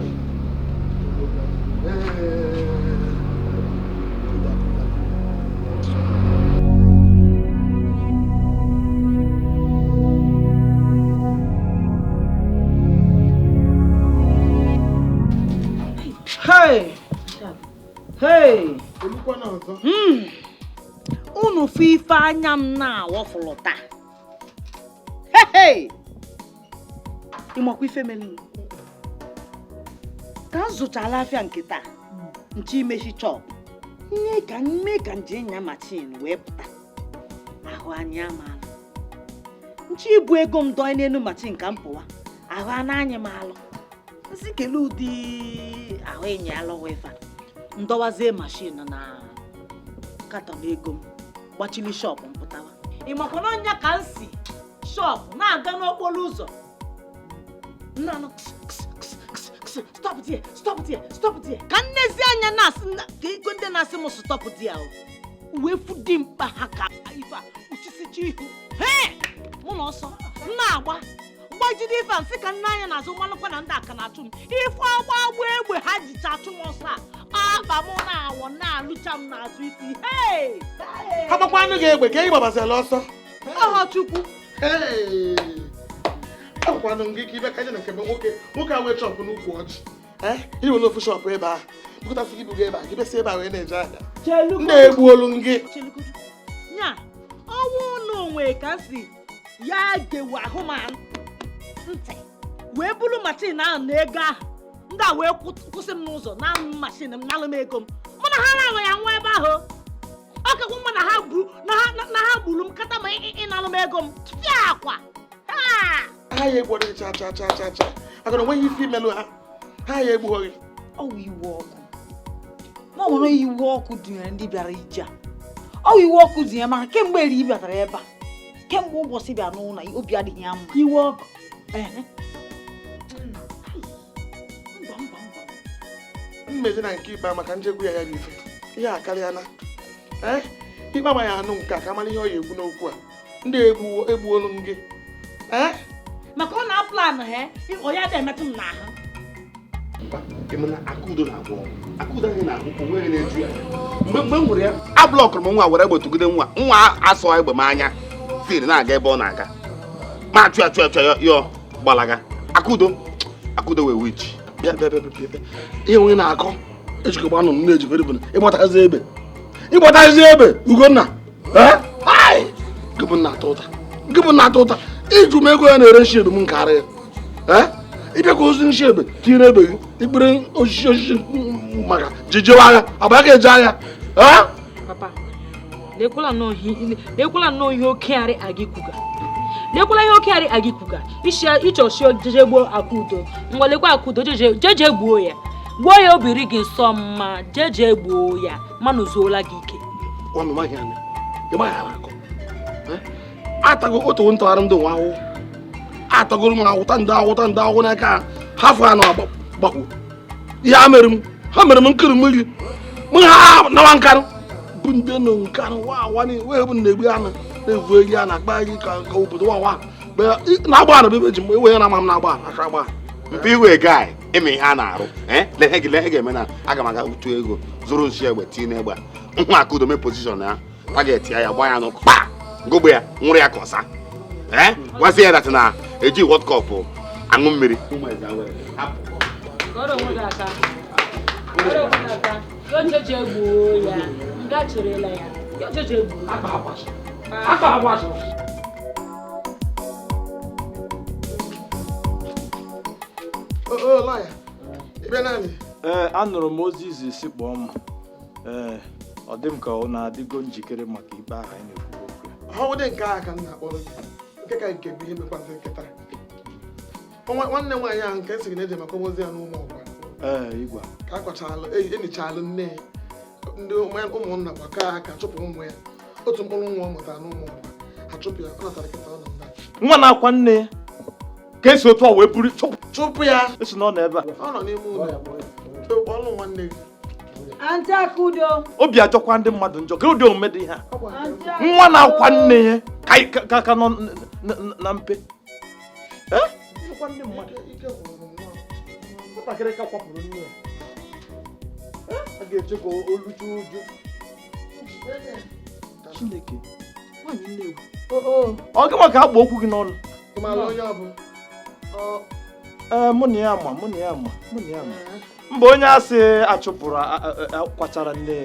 unu fụ ife anya m na-awọfụlụ taa ịmakwa ife mere ka m zụchala afịa nke taa nche imechi chọp nye ka nje nya machin wee pụta ahụ anya amaala nche ibu ego m dọọ n'elu machin ka m pụwa ahụ anya m alụ nsi kelee ụdị ahụ enyi alụ wefa ndọwazie machin na katọn ego m gbachili shop m pụtawa ịmakwa n'ọnya ka m si shop na-aga n'okporo ụzọ nnanụ stop there ka nnezi anya na-asị ka ego ndị na-asị m stop there wee fụ dị mkpa ha ka ife a uchisichi ihu mụ na ọsọ na-agba mgbajide ife a nsị ka nne anya na-azụ mmanụkwa na ndị aka na-achụ m ife agba egbe ha jicha achụ m ọsọ a aba m na-awọ na-alụcha m n'azụ isi ha gbakwanụ gị egbe ka ị gbabazela ọsọ ọha Chukwu agwakwanụ gị ka ibe ka je na nke nwoke a wee chọpụ n'ukwu ọjị iwe n'ofu shọpụ ebe a bụkọtasị gị buga ebe a gị besi ebe a wee na-eje ahịa na-egbu olu gị nya ọnwụ n'onwe ka si ya gewe ahụ ma ntị wee buru machin ahụ na ego ahụ ndị a wee kwụsị m n'ụzọ na machin m nalụ m ego m mụ na ha na-aghọ ya nwa ebe ahụ ọ kakwa mma na ha gburu m kata ma ịnalụ m ego m fịa akwa ha ya egbughị cha aka na onweghị ife imelụ ha ya egbughị ọwụ iwe ọkụ ma ọ nwere iwe ọkụ dụnyere ndị bịara ije a ọwụ iwe ọkụ dụnyere maka kemgbe eri ị bịatara ebe a kemgbe ụbọchị bịa n'ụlọ obi adịghị ya mma iwe ọkụ mmeji na nke ikpe maka njegwu ya bụ ife ihe a karịa na ikpe amaghị anụ nke a ka mara ihe ọ ya egwu n'okwu a ndị egbuolu m gị maka ọ na-aplan ha ọ ya na-emetụ m n'ahụ Akudo na-agwọ Akudo anyị na-agwụkwọ nwere na-eju ya mgbe m nwere ya ablọkụrụ m nwa were gbotugide nwa asọ egbe m anya firi na-aga ebe ọ na-aga ma achụ yọ gbalaga Akudo wee wichi bịa ihe onye na-akọ ejikọgba anụ m na-ejikọ ebụ ịgbatazi ebe Ugonna gị bụ na-atọ ụta iju m ego ya na-ere nshi ebe m nkarị ya ịbịa ka ozi nshi ebe tinyere ebe gị ikpere osisi maka jijewe agha abụọ ka eje agha papa lekwala nnọọ ihe okearị agịkwuga ịchọchio jeje gbuo Akudo ngwa lekwa Akudo jeje gbuo ya obiri gị nsọ mma jeje gbuo ya mmanụ zuola gị ike atago otu ntụgharị ndị nwa ahụhụ atagoro m awụta ndị ahụhụ n'aka ha fụ ha na gbakwo ihe ha mere m nkiri mmiri m ha nawa nkarụ bụ ndị nọ nkarụ wee bụ na-egbu anụ na-evu eri a na-akpa gị ka obodo na-agba na bebe ji mgbe ewe ya na ama m na-agba aka agba mpe iwe gai eme ihe a na-arụ lehe ga-eme na aga m aga utu ego zụrụ nshi egbe tinye n'egbe nwa Akudo mee pozishọn ya a ga-eti ya gba ya n'ụkwụ kpa ngogbe ya nwụrụ ya ka ọsa nwazi ya datị na eji World Cup aṅụ mmiri anụrụ m ozi izi isi kpọọ m ọ dị m ka ọ na-adịgo njikere maka ikpe ahụ anyị na-ekwu okwu ọ dị nke a ka m na-akpọrọ nke ka nke bụ ihe mekwazị nkịta nwanne nwaanyị ahụ nke siri na eji maka ozi ya n'ụmụ ọgwa igwe ka a kwachalụ enyichalụ nne ndị ụmụnna gbaka aka chụpụ ụmụ ya otu mkpụrụ nwa ọ mụtara n'ụmụ ọgwa ha chụpụ ya ọ natara nkịta ọ nọ nwa na-akwa nne ya ka esi otu a wee buru chụpụ ya. esi na ọ nọ ebe a Ọ nọ n'ime ụlọ. Ọlụ nwanne gị. Aunty Akudo. obi ajọkwa ndị mmadụ njọ ka ụdị omume dị ihe a nwa na-akwa nne ya ka nọ na mpe ndị mmadụ nwatakịrị ka kwapụrụ nne ya a ga-eche ka oluchu uju Chineke nwaanyị nnewu ọ gị maka agba okwu gị n'ọnụ mụ na ya ma mba onye asị achụpụrụ kwachara nne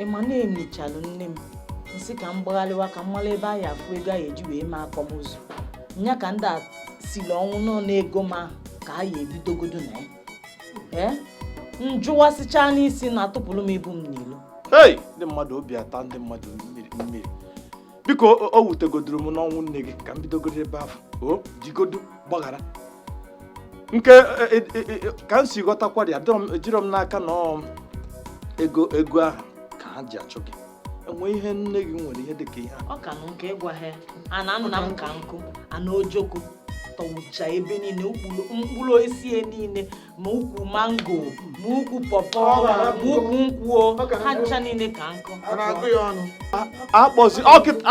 ịma na-emechalụ nne m nsị ka m gbagharịwa ka m mara ebe a ya afụ ego a eji wee mee akwamozu nya ka ndị a siri ọnwụ nọ n'ego m ahụ ka a ya ebidogodo na ya njụwasịcha n'isi na atụpụrụ m ibu m n'ilo ndị mmadụ obi ata ndị mmadụ mmiri biko o wutegodoro m n'ọnwụ nne gị ka m bidogodo ebe ahụ jigodo gbaghara nke ka m si ghọtakwara ya ejiro m n'aka na ego ahụ ka ha ji achụ gị enwe ihe nne gị nwere ihe dịka ihe ọ ka nụ nke ịgwa ha ana nna m ka nkụ ana ojoko tọwụcha ebe niile mkpụrụ osisi niile ma ukwu mango ma ukwu pọpọ ma ukwu nkwụ ha ncha niile ka nkụ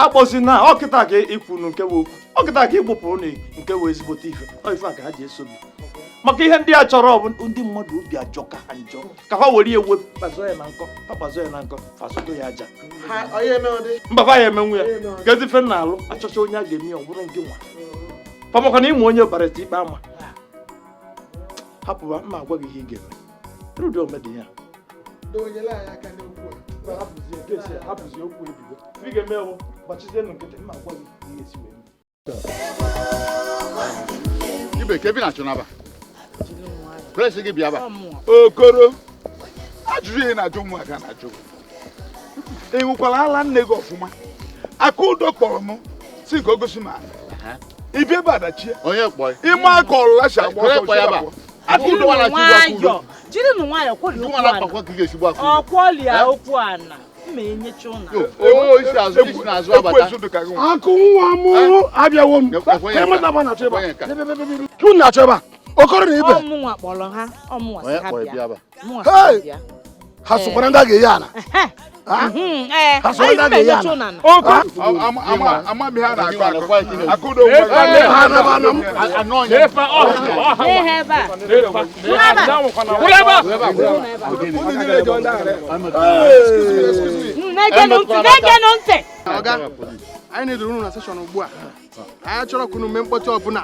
akpọzi na ọkịta ka ikwunu nke wee okwu ọkịta ka ịgbụpụrụ na nke wee ezigbote ife ife a ka ha ji eso gị maka ihe ndị a chọrọ bụ ndị mmadụ obi ajọ ka ha njọ ka ha were ya kpazọ ya na nkọ fasodo ya aja mbaba ya emenwu ya ka ezi fe na-alụ achọcha onye a ga-eme ya ọ bụrụ nke nwa pamaka na ịmụ onye ọbarịta ikpe ama hapụba mma agwa gị ihe ị ga-eme rudi omedi ya hapụzi okwu ebigo ị ga-eme ewu gbachizie nụ nkịtị mma agwa gị ihe esi wee ibe ka ebi na-achụ n'aba Presi gị bịa ba. Okoro ajụjụ ihe na-ajụ ụmụaka na-ajụ ị hụkwara ala nne gị ọfụma Akudo kpọrọ m si nke o gosi m ala ibi ebe adachie onye kpọọ ịma aka ọlụla si agba ọsọ Akudo wala nwayọ jiri nụ nwayọ kwọli okwu ana ọkwọli ya okwu ana mma enyecha ụna isi na-azụ abata akụ nwa m abịawo m kụ na-achọ ebe a Okoro na ibe ọmụnwa kpọrọ ha ọmụnwa si ha bịa ha sokwara ndị a ga-eyi ana ha sokwara ndị a ga-eyi ana amamihe a na-akọ Akudo anyị na-eduru unu na seshọn ugbu a anyị chọrọ ka unu mee mkpọtụ ọbụla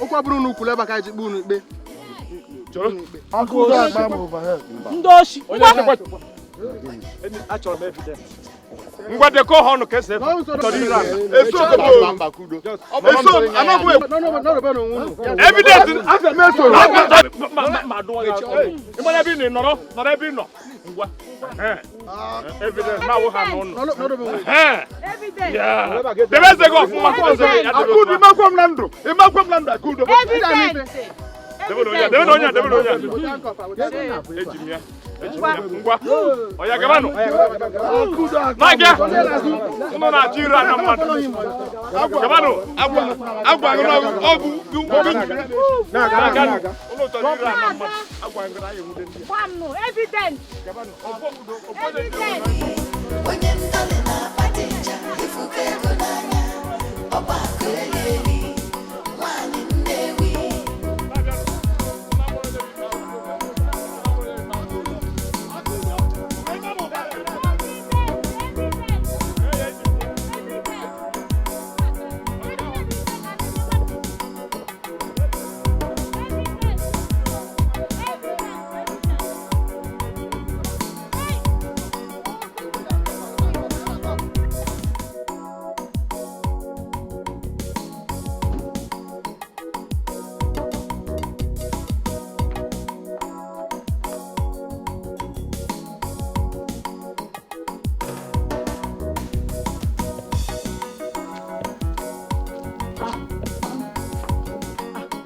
okwu ọ bụrụ unu kwuru ebe ka anyị ji kpee unu ikpe ndị oshi ngwa deko ha ọnụ ka esi evidence ịmana ebe ị nọrọ ebe ị nọ ngwa evidence na-awụ ha n'ụlọ debe eze gị ọfụma Akudo ịmakwa m na ndụ Akudo debe n'onye eji m ya ngwa ọya gabanụ na-aga ụnụ na-achọ iru anya mmadụ gabanụ agwa gị ọgwụ ụlọ chọrọ iru anya mmadụ agwa gị na ya enwude ndị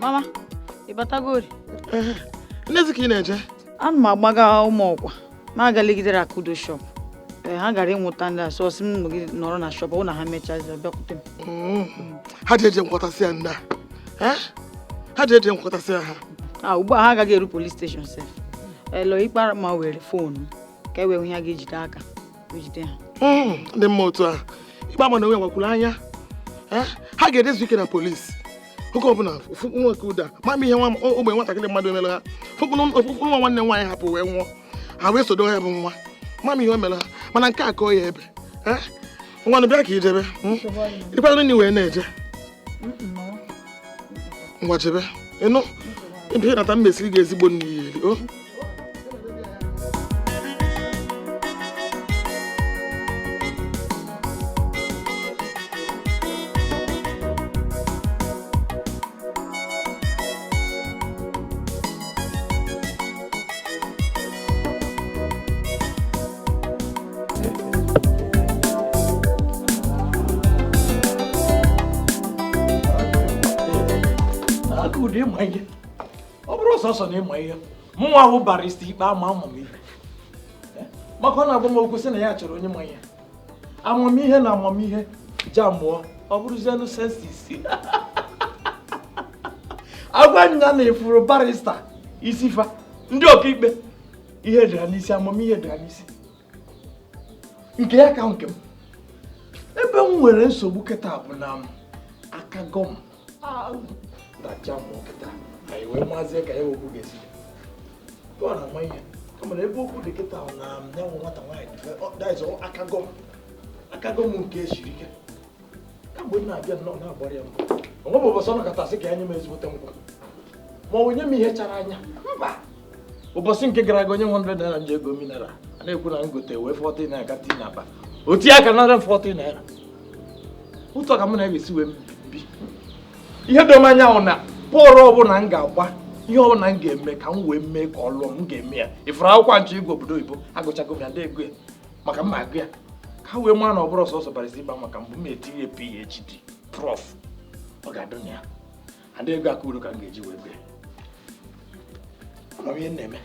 Mama, ịbatagori? N'ezi ka ị na-eje? Ana m agbaga ụmụ ọkwa ma agaligidere Akudo shop ha gara ịnwụta ndị a so ọsị m gị nọrọ na shop ọ na ha mechazi bịakwute m. Ha ji eje nkwọtasị ya nna ha ji eje nkwọtasị ya ha Ugbu a ha agaghị eru police station sef. Elo ikpe ma were fonu ka e wee hụ ya ga-ejide aka ejide ha. Ndị mma otu a ikpe ama na onwe gwakwuru anya ha ga-edezu ike na polisi oge ọbụla nwoke ụda ma ihe ogbe nwatakịrị mmadụ emere ha fụkpụrụ nwa nwanne nwaanyị hapụ wee nwụọ ha wee sodo ya bụ nwa ma ihe o mere ha mana nke a kọọ ya ebe nwanụ bịa ka ijebe ịkwadoro nri wee na-eje ngwa jebe ịnụ ihe nata mmesiri gị ezigbo nri ya eri o ọ bụrụ sọsọ na ịma ihe mụnwa ahụ barista ikpe ama amamihe maka ọ na-agba m okwu sị na ya chọrọ onye ma ihe amamihe na amamihe ja mụọ ọ bụrụzienụ sensis agwa nya na ifuru barista isi fa ndị ọkaikpe ihe dịra n'isi amamihe dịra n'isi nke ya ka nke m ebe m nwere nsogbu kịta bụ na aka gọm dacha mụọ kịta anyị wee maazị ka ya okwu ga-esi ọ na-ama ihe kamara ebe okwu dị kịta na nyanwụ nwata nwaanyị aka gọm nke siri ike kamgbe m na-abịa nnọọ na-agbara ya mbụ onwe bụ ụbọchị ọ nọkọtasị ka ya nye m ezigbote ngwa ma ọ nye m ihe chara anya mba ụbọchị nke gara aga onye 100 naira nje ego minara a na-ekwu na ngote wee 40 naira ka tii n'akpa oti aka nara 40 naira ụtọ ka m na-esi wee bi ihe dom anya ahụ na pọrụ ọbụla m ga-agba ihe ọbụla m ga-eme ka m wee mee ka ọ lụọ m ga-eme ya ifuru akwụkwọ nche igwe obodo oyibo agụchago m ya ndị ego ya maka mma agụ ya ka wee maa na ọ bụrụ sọsọ barịsta ịba maka mbụ m etinye PhD prof ọ ga-adụ na ya ndị ego aka uru ka m ga-eji wee bịa amamihe na-eme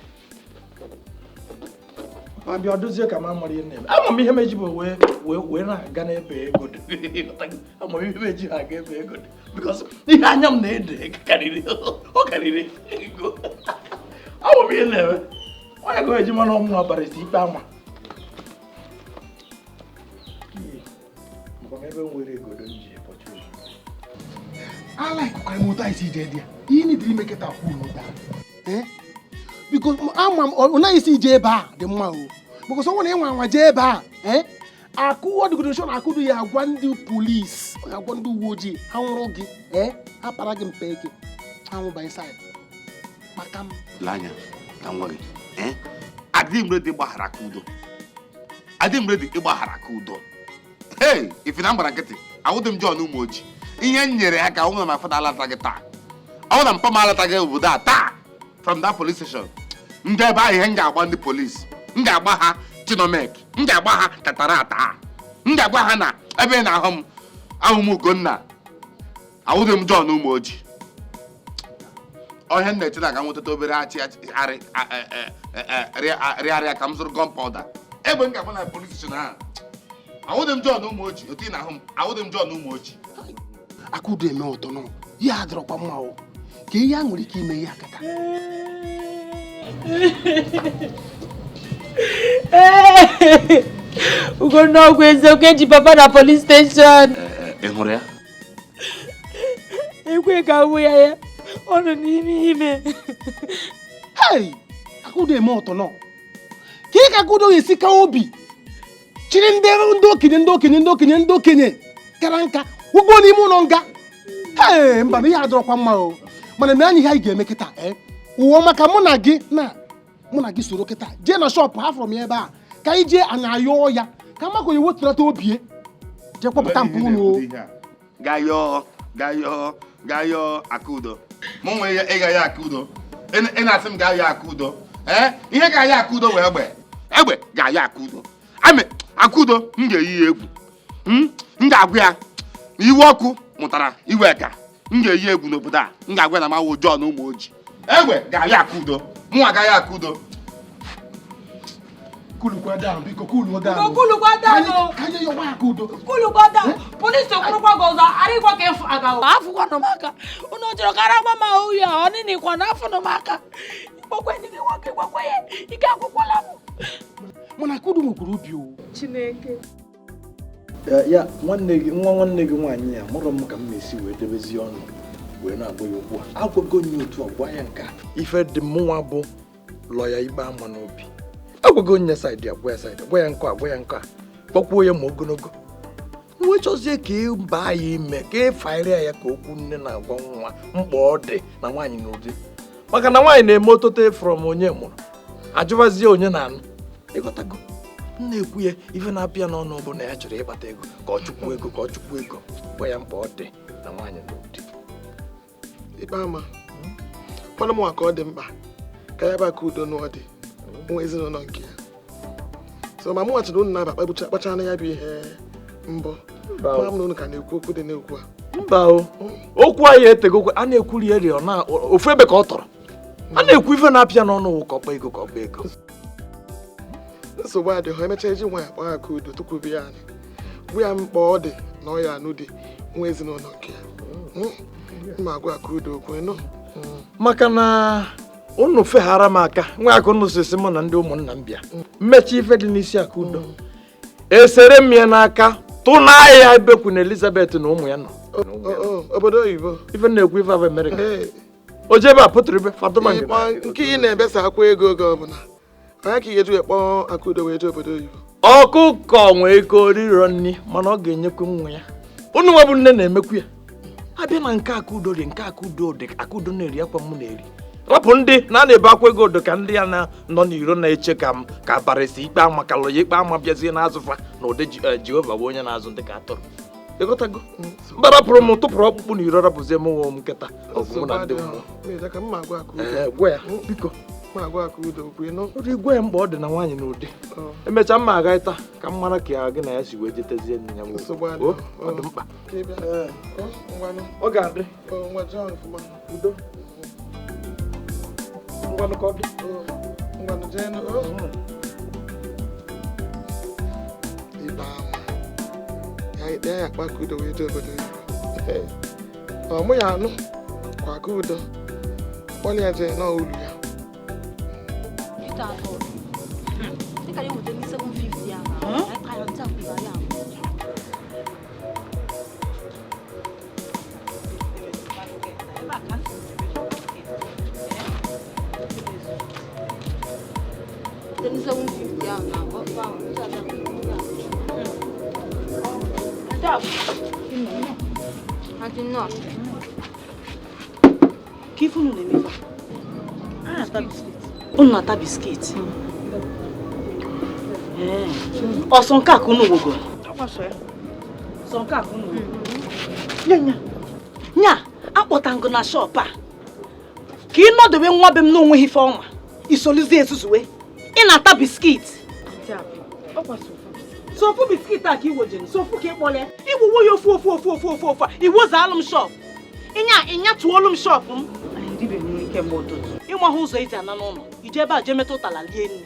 ma bịa ọdụzie ka m amara ihe na-eme amamihe m eji bụ wee na-aga n'ebe ego dị amamihe m eji ha aga ebe ego dị because ihe anya m na-ede karịrị ego amamihe na-eme onye go eji mana ọmụ barịsta ikpe ama ebe nwere egodo nji pọchụ alaịkụkara m ụtọ anyị si ije dị ya ihe nidiri imekịta kwuru ụda biko ama m ọ naghị isi ije ebe a dị mma o bikos ọ nwere ịnwa anwa jee ebe a akụ ọdịgodoshon akụdu ya agwa ndị polisi agwa ndị uwe ojii ha nwụrụ gị ha para gị mpe eke ha nwụba inside maka m Lanya ka nwa gị adịghị m redi ịgbaghara aka udo adịghị m redi ịgbaghara aka udo hey ife na mgbara nkịtị awụdị m John Umoji ihe m nyere ya ka ọ nwere ma fada alata gị taa ọ na mpa m alata gị obodo a taa from that police station ndị ebe ahụ ihe m ga-agba ndị polisi m ga-agba ha Chinomek m ga-agba ha Katarata m ga-agba ha na ebe na-ahụ m Ugonna awụdị m John Umoji ọhịa nna eche na-aga nwetata obere rịarịa ka m zụrụ gunpowder egbe m ga-agba na police station ahụ awụdị m John Umoji otu ị na-ahụ m awụdị m John Umoji akụdo eme ụtọ nọ ihe adịrọkwa mma o ka ihe a nwere ike ime ihe akata Ugonna ọgwụ eziokwu eji papa na police station. Ị hụrụ ya? Ekwe ka ahụ ya ọ nọ n'ime ime. Hey, akụdo eme ụtọ nọ ka ị ka akụdo esi ka obi chiri ndị okenye kara nka ugbo n'ime ụlọ nga mba na ihe adọrọkwa mma o mana na anyị ihe anyị ga-eme kịta ụwa maka mụ na gị soro kịta jee na shọpụ ha fọrọ m ebe a ka anyị jee anya ayọọ ya ka maka onye wetụlata obie jee kpọpụta mpụ ụlọ ga yọọ Akudo mụ nwe ya ịga ya Akudo ị na-asị m ga-ayọ Akudo ihe ga-ayọ Akudo wee egbe ga-ayọ Akudo Akudo m ga-eyi ya egwu m ga-agwa ya na iwe ọkụ mụtara iwe ka m ga-eyi egwu n'obodo a m ga-agwa na mawo John Umoji egbe ga-ayọ Akudo mụnwa ga-ayọ Akudo Kulu kwa down, biko kulu down. Kulu kwa down. Kanye yo wa kudo. Kulu kwa down. Police kulu kwa goza, ari kwa ke aga. Afu kwa no maka. Uno jiro kara mama uya, oni ni kwa nafu no maka. Ipo kweni ni wake kwa kweye. Ika kukwala mu. Mwana kudu mukurubi o. Chineke. Ya nwanne gị nwaanyị ya mụrụ m ka m na-esi wee debezi ọnụ wee na-agba ya okwu a agwago nye otu ọgwa ya nka ife dị mụnwa bụ lọya ikpe ama n'obi agwago nye saịdị agwa ya saịdị agwa ya nkọ kpọkwuo ya ma ogologo wee chọzie ka ị baa ya ime ka ị faịrịa ya ka okwu nne na-agwa nwa mkpa ọ dị na nwaanyị n'ụdị maka na nwaanyị na-eme otote from onye mụrụ ajụbazie onye na-anụ ịghọtago na-ekwu ya ife na-apịa n'ọnụ bụ na ya chọrọ ịkpata ego ka ọ chụkwuo ego gwa ya mkpa ọ dị na nwaanyị n'ụdị ikpe ama kwanụ m ka ọ dị mkpa ka ya baka udo n'ọdị nwa ezinụlọ nke ya so ma mụ nwachara unu na-aba kpachara ya bụ ihe mbọ ma m na unu ka na-ekwu okwu dị n'okwu a mba o okwu anyị etegokwe a na-ekwuri eri ọ na ofu ebe ka ọ tọrọ a na-ekwu ife na-apịa n'ọnụ ka ọkpa ego nsogbu adịghị emechaa eji nwa ya kpaa aka udo tukwubi ya anyị gwu ya mkpa ọ dị na ọ ya anụ dị nwa ezinụlọ nke ya mma agwa aka udo okwu nọ maka na unu feghara m aka nwa aka unu sisi mụ na ndị ụmụnna m bịa mmechi ife dị n'isi aka udo esere m ya n'aka tụ n'ahịa ebekwu na Elizabeth na ụmụ ya nọ obodo oyibo ife na-ekwu ife abụ America o jebe a pụtụrụ ibe fadoma nke ị na-ebesa akwa ego oge ọbụla onye ka ị ga-eji kpọọ aka udo wee jee obodo oyibo ọkụkọ nwee ego riro nri mana ọ ga-enyekwu nwa ya unu nwa bụ nne na-emekwu ya abịa na nke akụdo dị nke akụdo dị akụdo na-eri akwa m na-eri rapụ ndị na-ebe akwa ego odo ka ndị ya nọ n'iro na-eche ka barịsa ikpe ama ka lọya ikpe ama bịazie n'azụfa na ụdị Jehova bụ onye na-azụ ndị ka atụrụ ịghọtago mba rapụrụ m tụpụrụ ọkpụkpụ na iro rapụzie m nwe m nkịta ọgụ na ndị mmụọ gwa ya biko gwa ya mkpa ọ dị na nwaanyị n'ụdị emechaa mma aga ịta ka m mara ka ya gị na ya si wee jetezie nne ya ọ dị mkpa ọ ga-adị udo ngwanụ ka ọ dị ikpe ya akpa aka udo wee jee obodo oyibo mụ ya anụ kwa aka udo kpọlị ya jee n'olu ya Kifu unu na-emefa? Unu na-ata biskit? Ọsọ nke aka unu wogo? Ọsọ nke aka unu wogo? Nya, akpọta na shop a ka ị nọdobe nwa be m n'onweghị ife ọma isoluzie ezuzuwe ị na-ata biskit sofu biskit a ka iwojere sofu ka ịkpọle iwuwo ya ofu a iwozaalụ m shop ịnyatụolu m shop m ịmahụ ụzọ iji ana n'ụlọ ije ebe a jee metụ ụtala lie nri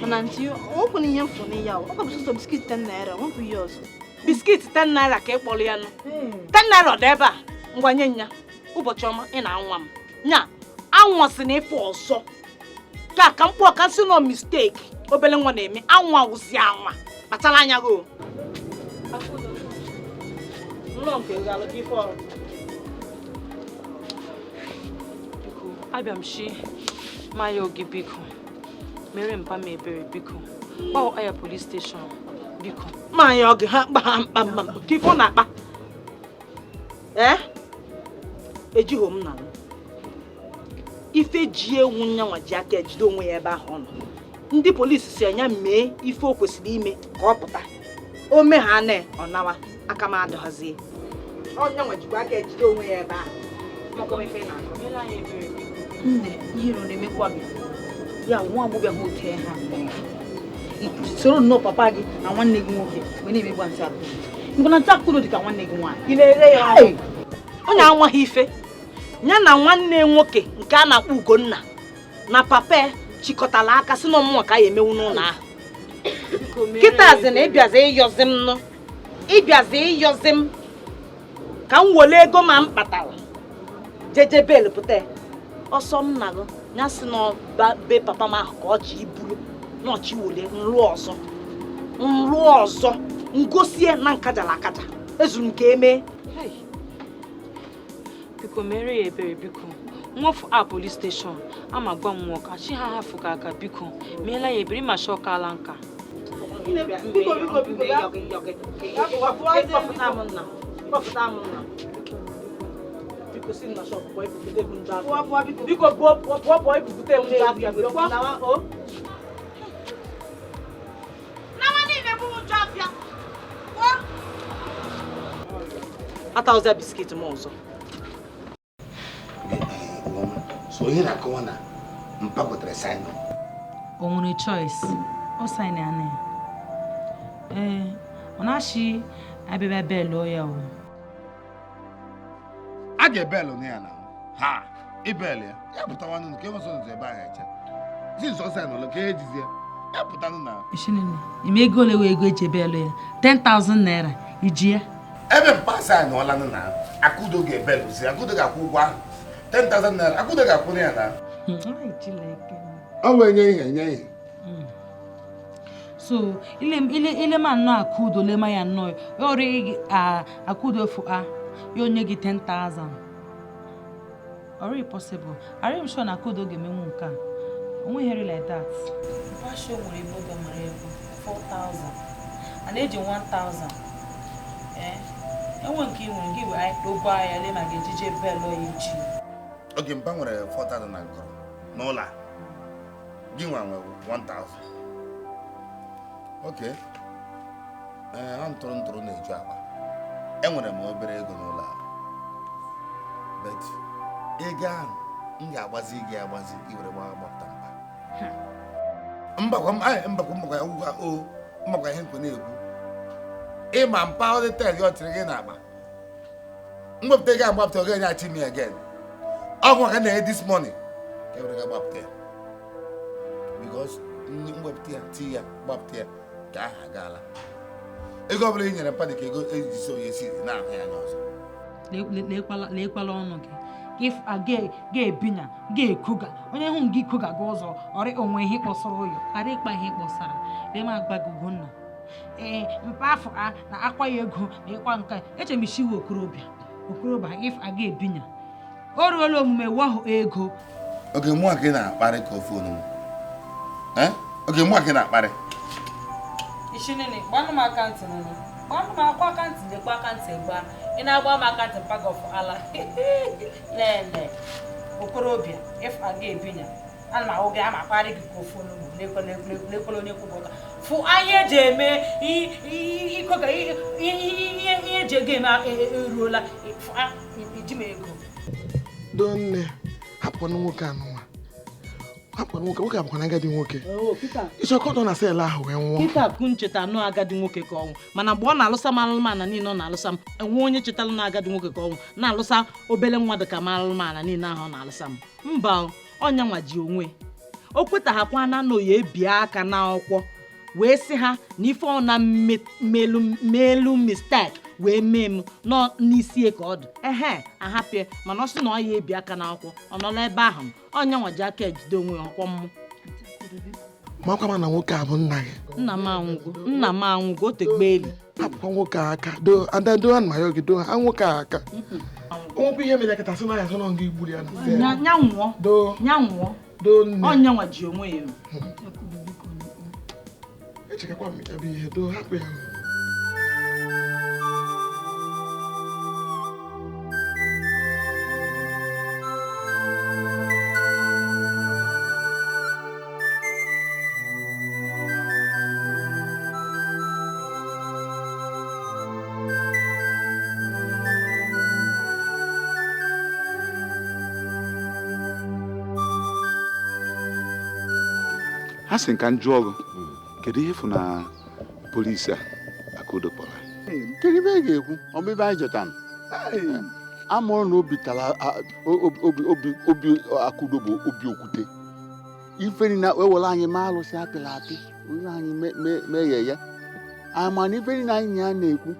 mana ntị okwu na ihe mfụ na ya ọ bụ sọsọ biskit 10 naira ọ bụ ihe ọzọ biskit 10 naira ka ịkpọrọ ya nụ 10 naira ọ dị ebe a ngwa nye nya ụbọchị ọma ị na-anwa m nya anwasị na ife ọzọ ka mkpụ ọka si nọ mistake obele nwa na-eme anwa wụzi anwa kpatara anya gị abịa m shi maya oge biko mere mpa m ebere biko kpọọ aya police station biko maya oge ha mkpa ha mkpa ka ife ọ na-akpa ejighị m na ife ji ewu nyanwa ji aka ejide onwe ya ebe ahụ ọ nọ ndị polisi si anya mee ife o kwesịrị ime ka ọ pụta o mee ha na ọ nawa aka m adọhazie onyanwa jikwa aka ejide onwe ya ebe ahụ nne ihe nọ na-emekwa gị ya nwa agbọghọ ahụ otu ha soro nnọọ papa gị na nwanne gị nwoke mgbe na-emegba ntị akụ mgbe na ntị akụrụ dị ka nwanne gị nwaanyị ị na-ere ya onye anwaghị ife ya na nwanne nwoke nke a na-akpọ Ugonna na papa chịkọtara aka si na ọmụnwa ka ya emewu n'ụlọ ahụ kịtazi na ịbịazi ịyọzi m nọ ịbịazi ịyọzi m ka m wole ego ma m kpatara jeje bel pụta ọsọ m na gị ya sị na be papa m ahụ ka ọ ji iburu na ọchị wole nrụ ọzọ ngosie na nkajala akaja ezuru nke eme biko mere ya ebere biko nwofu a police station ama gwa m nwoke chi ha hafụ ka aka biko meela ya ebere ma shọka ala nka atauza biskit m ọzọ so ihe na-akọwa na mpa gotere saịnụ o nwere choice ọ saịnị ana ya ọ na-achị abịabịa belụ ya o a ga-ebelụ na ya na ha ibel ya pụtawanụ nke enwe sọnụ ebe ahụ eche si nsọ saịnụ ụlọ ka e jizie ya pụtanụ na ishinene ime ego ole wee ego eji belụ ya 10,000 naira iji ya ebe mpa saịnụ ọlanụ na Akudo ga-ebelụ si Akudo ga-akwụ ụgwọ ahụ 10,000 naira Akudo ga-akwụ ya na ọ wee nye ihe so ile ma nnọọ Akudo lema ya nnọọ ọrụ Akudo fụ a ya onye gị 10,000 ọrụ possible are you sure na Akudo ga-emenwu nke a onweghịrị like that pasho nwere ebe oge mara ego 4,000 a na-eji 1,000 enwe nke inwere gị wee ụgwọ ahịa le ma ga-ejije belụ ya echi oge mpa nwere 4,000 na nkọrọ n'ụlọ gị nwa nwere 1,000 oke ha ntụrụ na-eju akpa enwere m obere ego n'ụlọ a bet ego ahụ m ga-agbazi gị agbazi iwere gbapụta mbakwa ihe nkwe na-ekwu ịma mpa ọdịtel gị ọ tiri gị n'akpa mwepụta gị agbapụta oge nye achi me again ọgwụ maka na-enye this morning ka ewere ga gbapụta ya because mwepụta ya ti ya gbapụta ya ka aha agaala ego ọbụla i nyere mpa dị ka ego ejisi onye si na-ahụ ya anya ọzọ lekwala ọnụ gị if ga-ebinya ga-ekoga onye hụ gị koga gị ụzọ ọrị onwe ihe kpọsara ụyọ ara ịkpa ihe kpọsara lema agbagogo nna mpa afọ a na akwa ya ego na ịkwa nka eche m ishiwe okorobịa if a ga-ebinya o ruola omume wahụ ego oge mụ a ka ị na-akparị ka ofe onugbu oge mụ a ka ị na-akparị ishinene gbanụ m akantị nụnụ gbanụ m akwa akantị lekwa akantị gba ị na-agba m akantị mpaga ọfụ ala lele okorobịa if a ga-ebinya ana m ahụ gị ama akparị gị ka ofe onugbu lekwala onye kwụbọta fụ anya eji eme ikoga ihe eji ego eme eruola iji m ego donne hapụkwana nwoke anụnwa hapụkwana nwoke abụkwana agadi nwoke ịchọkọtọ na sel ahụ wee nwụọ Peter kun cheta anụ agadi nwoke ka ọnwụ mana mgbe ọ na-alụsa m alụmana niile ọ na-alụsa m enwe onye chetara na agadi nwoke ka ọnwụ na-alụsa obele nwa dị ka m alụmana niile ahụ ọ na-alụsa m mba ọnya nwa ji onwe o kwetaghakwana na oyi ebie aka n'akwụkwọ wee sị ha na ife ọ na melu mistake wee mee m nọ n'isi ka ọ dị ahapịa mana ọ sị na ọ ya ebi aka n'akwụkwọ ọ nọla ebe ahụ ọnya nwa ji aka ejide onwe ya ọkwọ mmụ makwa na nwoke a bụ nna gị nna m anwụgo otegbeeli hapụkwa nwoke aka do ma ya ogido ha nwoke aka onwekwa ihe mere kịta sị na ya sọ nga igburu ya na nya nwụọ ọnya nwa ji onwe ya echekakwa m ebe ihe do hapụ ya ha sị nka njụ ọgụ kedu ihe fụ na polisi a Akudo kpọrọ kedu ibe ga-ekwu ọbịba anyị jetara amụrụ na obi tara obi Akudo bụ obi okwute ife niile wee were anyị mee alụsị apịrị apị were anyị mee ya amana ife niile anyị ya na-ekwu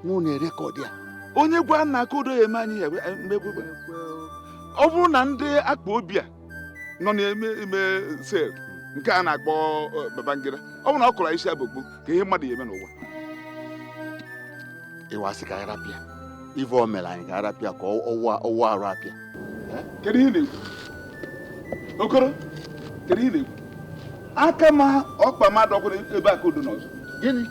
n'ụlọ rekọd ya onye gwa nna Akudo ya eme anyị ya mgbegbe ọ bụrụ na ndị akpa obi a nọ na-eme sel nke a na-akpọ Babangida ọ bụrụ na ọ kọrọ isi agbogbo ka ihe mmadụ ya eme n'ụwa ịwasị ka arapịa ife o mere anyị ka arapịa ka ọwụ arụ apịa kedu ihe na-ekwu Okoro kedu ihe na-ekwu aka ma ọkpa mmadụ ọkụ ebe Akudo n'ọzọ gịnị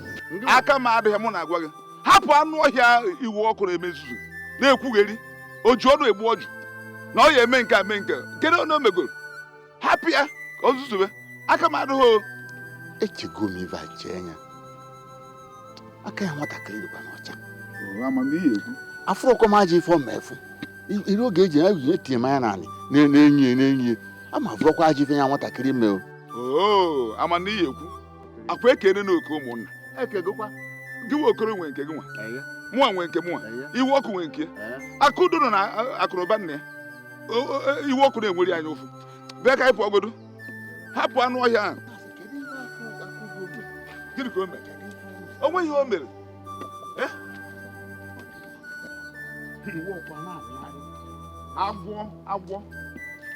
aka ma adịghị mụ na-agwa gị hapụ anụ ọhịa iwu ọkụ na-emezuzu na-ekwugheri o ji ọnụ egbu ọjụ na ọ ya eme nke a mee nke kedu onye o megoro hapụ ya ka o zuzube aka ma adịghị o echego m ife chee ya aka ya nwatakịrị dịkwa n'ọcha afọ ọkọ m aja ife ọma efu iri oge eji etinye mmanya naanị na-enyi ama afọkwa aja ife ya nwatakịrị mee o ama na ihe ekwu akwa ekene na oke ụmụnna gị nwe Okoro nwe nke gị nwa mụnwa nwe nke mụnwa iwu ọkụ nwe nke Akudo nọ na akụnụba nna ya iwu ọkụ na-enweri anyị ụfụ bịa ka anyị pụọ godo hapụ anụ ọhịa ahụ gịnị ka o mere o nweghị ihe o mere agwọ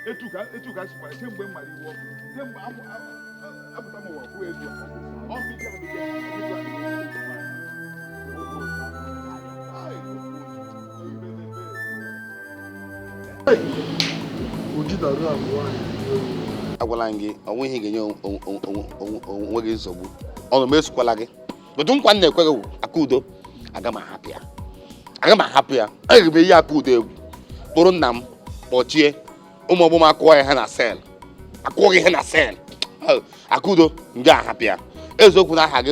etu ka sikwa kemgbe m mara iwu ọkụ kemgbe apụta m ụwa kwuo etu agwala m gị onwe ihe ga-enye onwe gị nsogbu ọnụ m esokwala gị bụtụ nkwa m na-ekwe gị Akudo aga m ahapụ ya aga m eyi Akudo egwu kpụrụ nna m kpọchie ụmụ ọgbụm akụọ ya ha na sel akụọ gị ha na sel Akudo m ga-ahapụ ya eziokwu na aha gị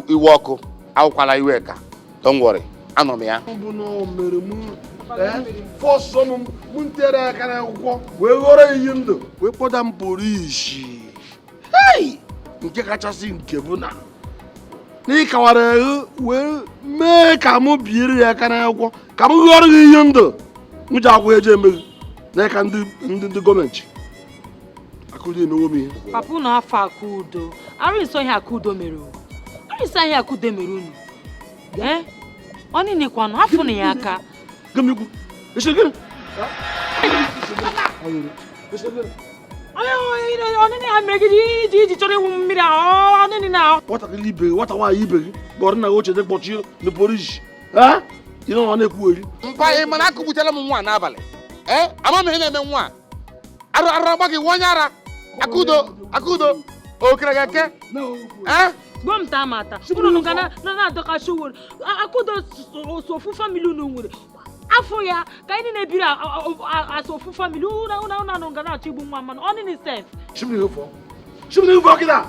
iwe ọkụ awụkwala iwe ka don't worry anọ m ya fọsọ m ntere aka n'akwụkwọ wee ghọrọ iyi ndụ wee kpọda m polisi nke kachasị nke bụ na n'ịkawara ahụ wee mee ka m biere ya aka n'akwụkwọ ka m ghọrọ gị iyi ndụ m ji akwụ eje emeghị n'aka ndị gọọmenti Akudo emewo m ihe papa na afọ Akudo arụ iso ihe Akudo mere unu ọ niile afọ na ya aka Gamigu, ese gani? Wata ka libe, wata wa ibe, gori na oche de kpọchi na polisi. Ha? Ino ọ na-ekwu eri. Mpa ị mana akụgbutela m nwa n'abalị. Ama m ihe na-eme nwa. Arụ agba gị onye ara. Akudo, okere gị eke. Gbom ta mata. Unu kana na adoka showo. Akudo so family unu nwere. Afọ ya ka anyị na-ebiri asọfu family una nọ ngana achigbu nwa mmanụ ọ nini sef Shimni ifo kịta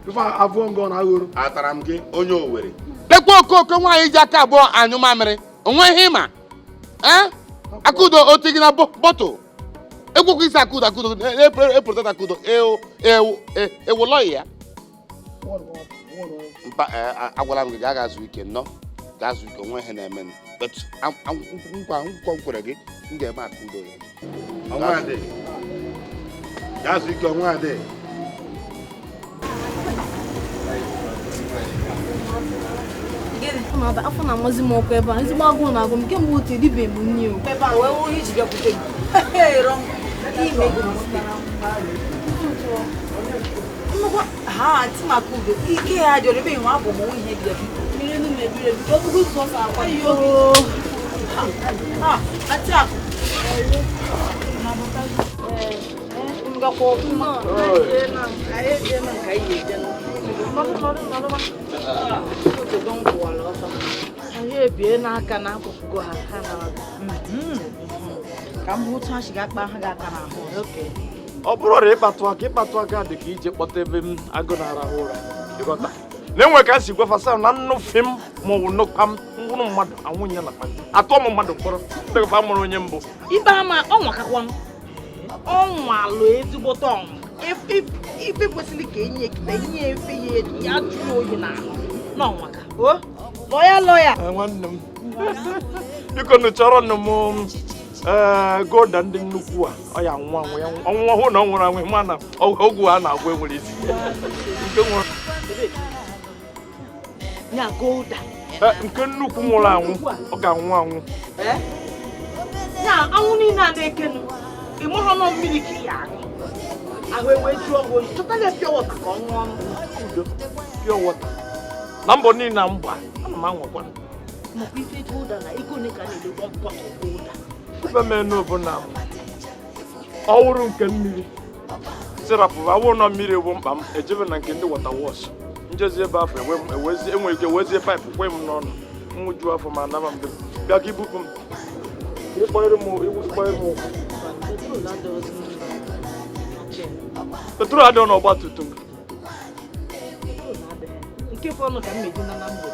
ife afọ ngọ na aghoro atara m gị onye Owere lekwa okoko nwaanyị ji aka abụọ anyụ mamịrị onwe ihe ịma Akudo otu gị na bọtụ ekwekwa isi Akudo eprotect Akudo ewolọghị ya agwala m gị gaa ga-azụ ike ga-azụ ike onwe ihe na-eme nkwa nkwere gị m ga-eme Akudo ya ga-azụ ike ọnwa adị afọ na amazi m ọkụ ebe a ezigbo agụụ na agụ m kemgbe otu edibe m nne o ebe a wee wụ ihe iji bịakwute gị ha ati Akudo ike ya dị ebe nwa abụ m ihe dị mmiri nu mebiri ebi ogugo ụzọ sa akwa yo ati akụ ngakwa ọkụma anyị ebie n'aka n'akụkụ ha ka m hụtụ ha shiga akpa ha ga-aka n'ahụ ọ bụrụ na ịkpatụ aka dị ka ije kpọta ebe m agụ na-arahụ ụra ịghọta na-enwe ka si gwafasa na nnụfe m maọbụ nnukwa m ngwụrụ mmadụ anwụnye na atọ m mmadụ mkpọrọ ndịgọfa mụrụ onye mbụ ibe ama ọnwakakwa ọnwa alụ ezigbote ọnwa ife kwesịrị ka enye ekita inye efe ya jụrụ oyi n'ọnwaka lọya nwanne m biko nụ chọrọ nụ m Golda ndị nnukwu a ọ ya nwa nwa ya ọnwụnwa hụ na ọ nwụrụ anwụ mana ọgwụ a na-agwọ enwere isi nke nwụrụ nya Golda nke nnukwu nwụrụ anwụ ọ ga-anwụ anwụ nya anwụ niile a na-ekenu ịmụrụ nọ mmiri ka ya ahụ ewe jụọ oyi chọtala pure water ka ọ ṅụọ udo pure water na mbọ niile na mgba ana m anwakwa makwa ife Golda na ego ole ka na-edekwa mpọtụ Golda ife menu bụ na ọwụrụ nke mmiri sirapụ awụrụ na mmiri ewu mkpa m ejebe na nke ndị water wash njezi ebe afọ enwere ike wezie paịpụ kwe m n'ọnụ nwụju afọ ma anaba mbe bịa ka ibupụ m ịkpọnyere m iwu ịkpọnyere m ụkwụ petrol adịghị n'ọgba tum tum nke fọnụ ka m meji na mgbe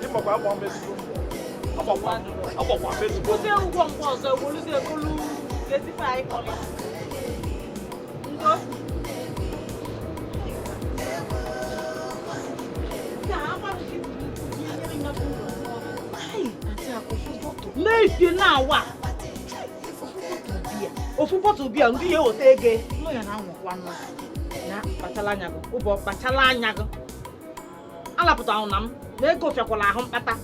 ịmakwa agba mezigbo agbakwa mezigbo ozi ụgwọ mgbe ọzọ ewoluzi ekolu letife anyị kọrọ n'ezie na-awa ofu bọtụ bịa ndị ya eweta ego nụ ya na-anwụkwa nụ na kpachala anya gị ụbọ kpachala anya gị alapụtahụ na m na ego fịakwala ahụ mkpata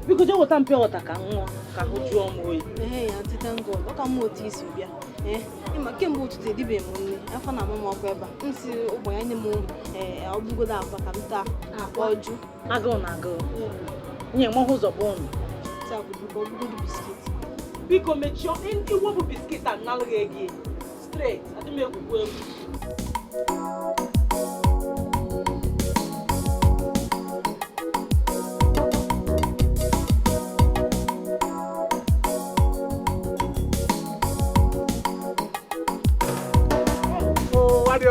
biko jee weta mpịa wọta ka m ṅụọ ka ahụ jụọ m oyi ya tita ngọ ọ ka m otu isi bịa ịma kemgbe ụtụtụ edibeghị m nne afọ na amam ọkụ ebe a m si ụgbọnya nye m ọbụgodo akwa ka m taa ọjụ agụụ na agụụ nye mọhụ ụzọ bụ ụnụ ọbụgodo biskit biko mechie ndị iwu biskit a nalụghị ego straight adị m ekwukwu egwu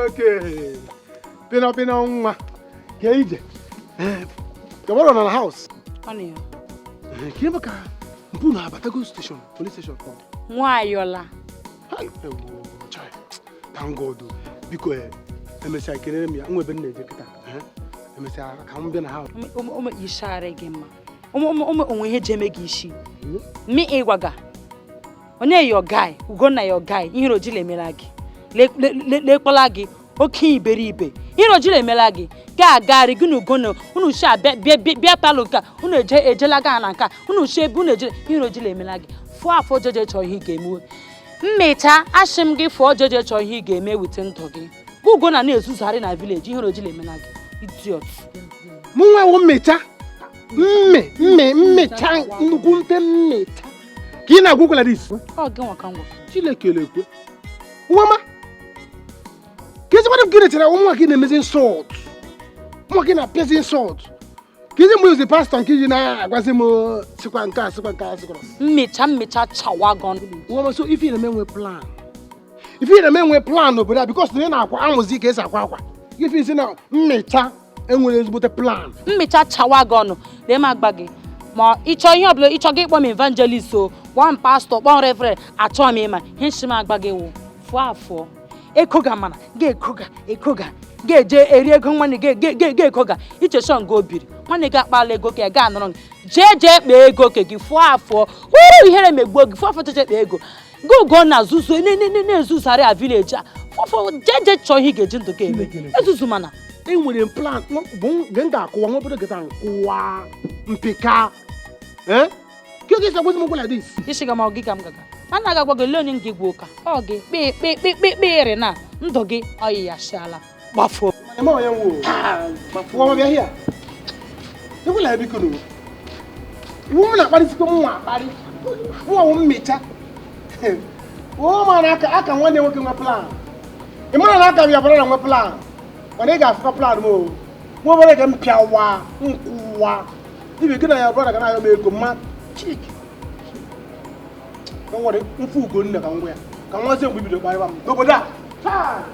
Okay. Pino nwa. Ke ije. Tomorrow na house. Honey. Ke maka mpu na Abatago station, police station ko. Nwayola. Hai, chai. Thank God. Biko emesi akere m ya nwebe na eje kita. Emesi ka m bịa na house. Ome ishare gị mma. Ome onwe ihe jeme gị ishi. Mi ịgwaga. Onye your guy, Ugonna your guy, ihe rojile emela gị. Lekpola gị oke iberibe ihe ojile emela gị ga-agagharị gị n'ugono unu sha bịa palọ ka unu ejela gaa na nka unu shi ebe unu ejele ihe ojile emela gị fụọ afọ jeje chọọ ihe ị ga-eme mmecha ashị m gị fụọ jeje chọọ ihe ị ga-eme wute ndụ gị ugona na-ezuzugharị na village ihe ojile emela gị idiot mụ nwa wo mmecha mmecha nnukwu nte mmecha ka ị na-agwụkwala dis ọ gị nwa ka ngwa Chineke lekwe Uwama Kizi wadu gine tere umu wakine mezi salt Umu wakine apesi insult Kizi mwe uzi pastor kiji na Agwazi mo sikwa nka Mmecha chawagon Uwama so ifi ina menwe plan Ifi ina menwe plan no brother because nene na akwa amuzi kesa akwa Ifi isi na mmecha enwere ezigbote plan Mmecha chawagon Lema agbagi Ma ịchọ ihe ọbụla ịchọ gị ịkpọ m evangelist o one pastor kpọọ reverend achọ m ịma ihe nshima agbagi wụ fụọ ekoga mana ga-ekoga ga-eje eri ego nwanne ga-ekoga icheshọn go obiri nwanne gị akpala ego ka ga anọrọ jee kpee ego ke gị fụọ ihere megbuo gị fụọ cheche kpee ego go na zuzu na-ezuzarị a village a fụọ jeje chọọ ihe ga-eji ndụ ga-eme ezuzu mana enwere plan bụ ga-akụwa nwa obodo geta nkụwa mpịka Kyoki sa kwezi mkwala this. Ishiga ma ogi kam gaga. Ana ga gwago le onye ngi gwoka. Ogi kpe na ndụ gị oyi ya shala. Gbafo. Ema onye wo. Gbafo ma bịa here. Ekwela ebi kono. Iwu na akpari sikwa nwa akpari. Nwa wo mmecha. Wo ma na aka nwanne nwoke nwa plan. Ịmara na aka bịa bara na nwa plan. Wana ga-afụkwa plan mo. Nwa bere ga mpịawa nkwụwa. Ibi gina ya brother kana yo meko ma chick. Don't worry, mfu ugo nne ka ngwa ya. Ka nwa se ngbi bido kpari ba m. Oboda. Ha!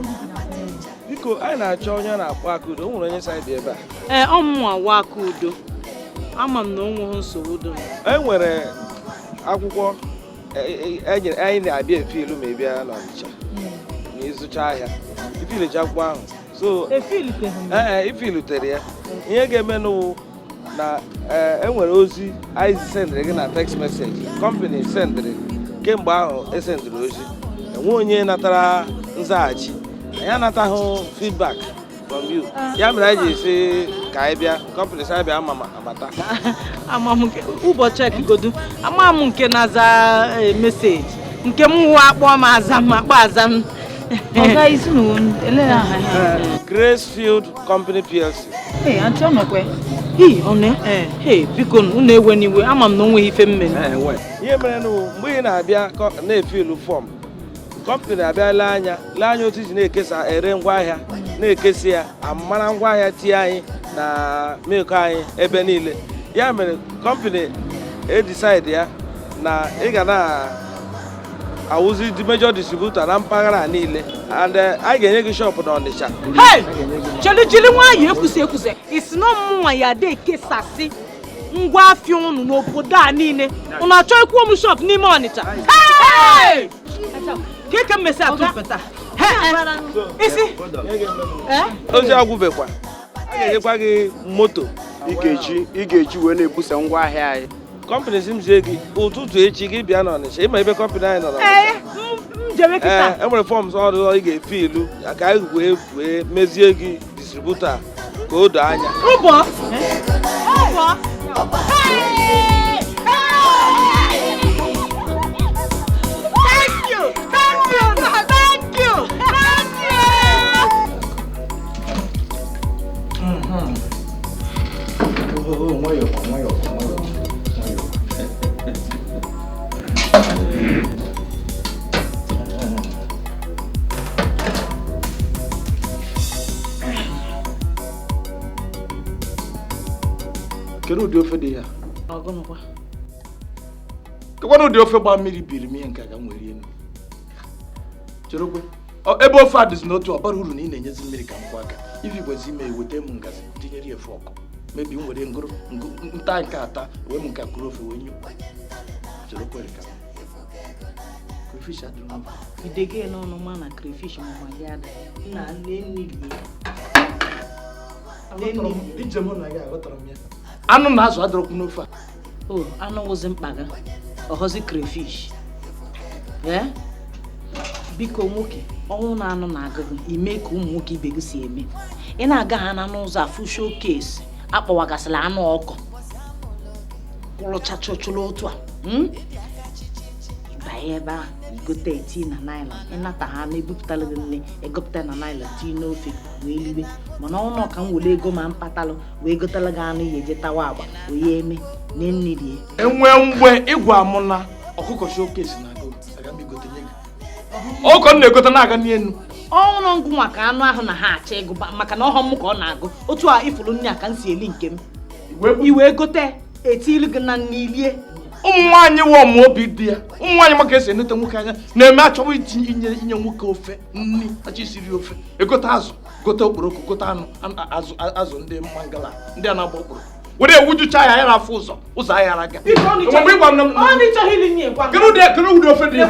ndewo. Biko anyị na-achọ onye na-akpọ Akudo. O nwere onye saịdị ebe a. Ọmụnwa wa Akudo. Ama m na o nweghị nsogbu dị. E nwere akwụkwọ anyị na-abịa efilu ma ị bịa n'Ọnịcha ma ịzụcha ahịa ifilicha akwụkwọ ahụ so ifilutere ya ihe ga-eme n'ụwụ na enwere ozi anyị sendịrị gị na text message company sendịrị kemgbe ahụ esendịrị ozi enwe onye natara nzaghachi anyị anataghị feedback from you ya mere anyị ji esi ka anyị bịa company si abịa amata ụbọchị ekigodu ama m nke na-aza meseji nke m hụ akpọ m aza m akpọ aza m Gracefield Company PLC. Biko unu ewe n'iwe ama m na o nweghị ife mmeri. Ihe mere mgbe ị na-abịa na-efilu fọm kọmpanị abịa lee anya otu iji na-ekesa ere ngwaahịa na-ekesi ya amara ngwaahịa tie anyị na milk anyị ebe niile ya mere kọmpanị edisaid ya na ị ga na-awụzi di major distributor na mpaghara niile and anyị ga-enye gị shọpụ n'Ọnịcha. Jili nwayọ ekwusi isi na ọmụnwa ya dị ekesasị ngwa afịa unu n'obodo a niile unu achọ ikwu m shọp n'ime Ọnịcha. Ka mmesi atụpụta isi ozi agwụbekwa a ga-enyekwa gị moto ị ga-eji wee na-ebusa ngwa ahịa anyị. kọmpanị si m zie gị ụtụtụ echi gị bịa n'Ọnịcha ịma ebe kọmpanị anyị nọ n'Ọnịcha. Enwere fọms ọrụ ị ga-efe ilu ka anyị wee mezie gị distributa ka o doo anya. Kedu ụdị ofe dị ya? Kekwana ụdị ofe gba mmiri biri m ihe nke aga m were enu. Cherekwe ebe ofe a dịzi n'otu ọ bara uru na ị na-enyezi mmiri ka mkpụ aka ifi gwezi ime weta m ngazi tinyere efe ọkụ mebi m were ngụrụ nta nke ata wee m nke akụrụ ofe wee nyu. Cherekwe ka crayfish adịrị m idege n'ọnụ ma na crayfish ma ma ya ada na nne ije mụ na gị aghọtara m ya. Anụ na azụ adịrọkwu n'ofe a. Anụ wụzi mkpaga ọghọzi crayfish. Biko nwoke ọnwụ na anụ na-agụgụ ime ka ụmụ nwoke ibe gị si eme ị na-aga ha na n'ụzọ afụ showcase akpọwagasịla anụ ọkụ kwụrụchachụchụrụ otu a ịbanye ebe ahụ igote eti na nylon ịnata ha na-ebupụtala gị nne egopụta na nylon tii n'ofe wee liwe mana ọnụ ọka m were ego ma mpatalụ wee gotala gị anụ ya eje tawa agba wee eme na nne rie enwe mgbe ịgwa mụ na ọkụkọ showcase na-agụ aga m igote nye gị ọkọ m na-egote na-aga n'elu ọnwụrụ ngụ maka anụ ahụ na ha achọ ịgụba maka na ọhọ m ka ọ na-agụ otu a ifuru nne aka m si eli nke m iwee gote etilu gị na n'ilie ụmụ nwaanyị wọm obi dị ya ụmụ nwaanyị maka esi enete nwoke anya na-eme achọwa inye nwoke ofe nri achọ isiri ofe egote azụ gote okporoko gote anụ azụ ndị mangala ndị a na-agba okporo were ewujucha ya na afọ ụzọ ahịa aga kedu ụdị ofe dị ha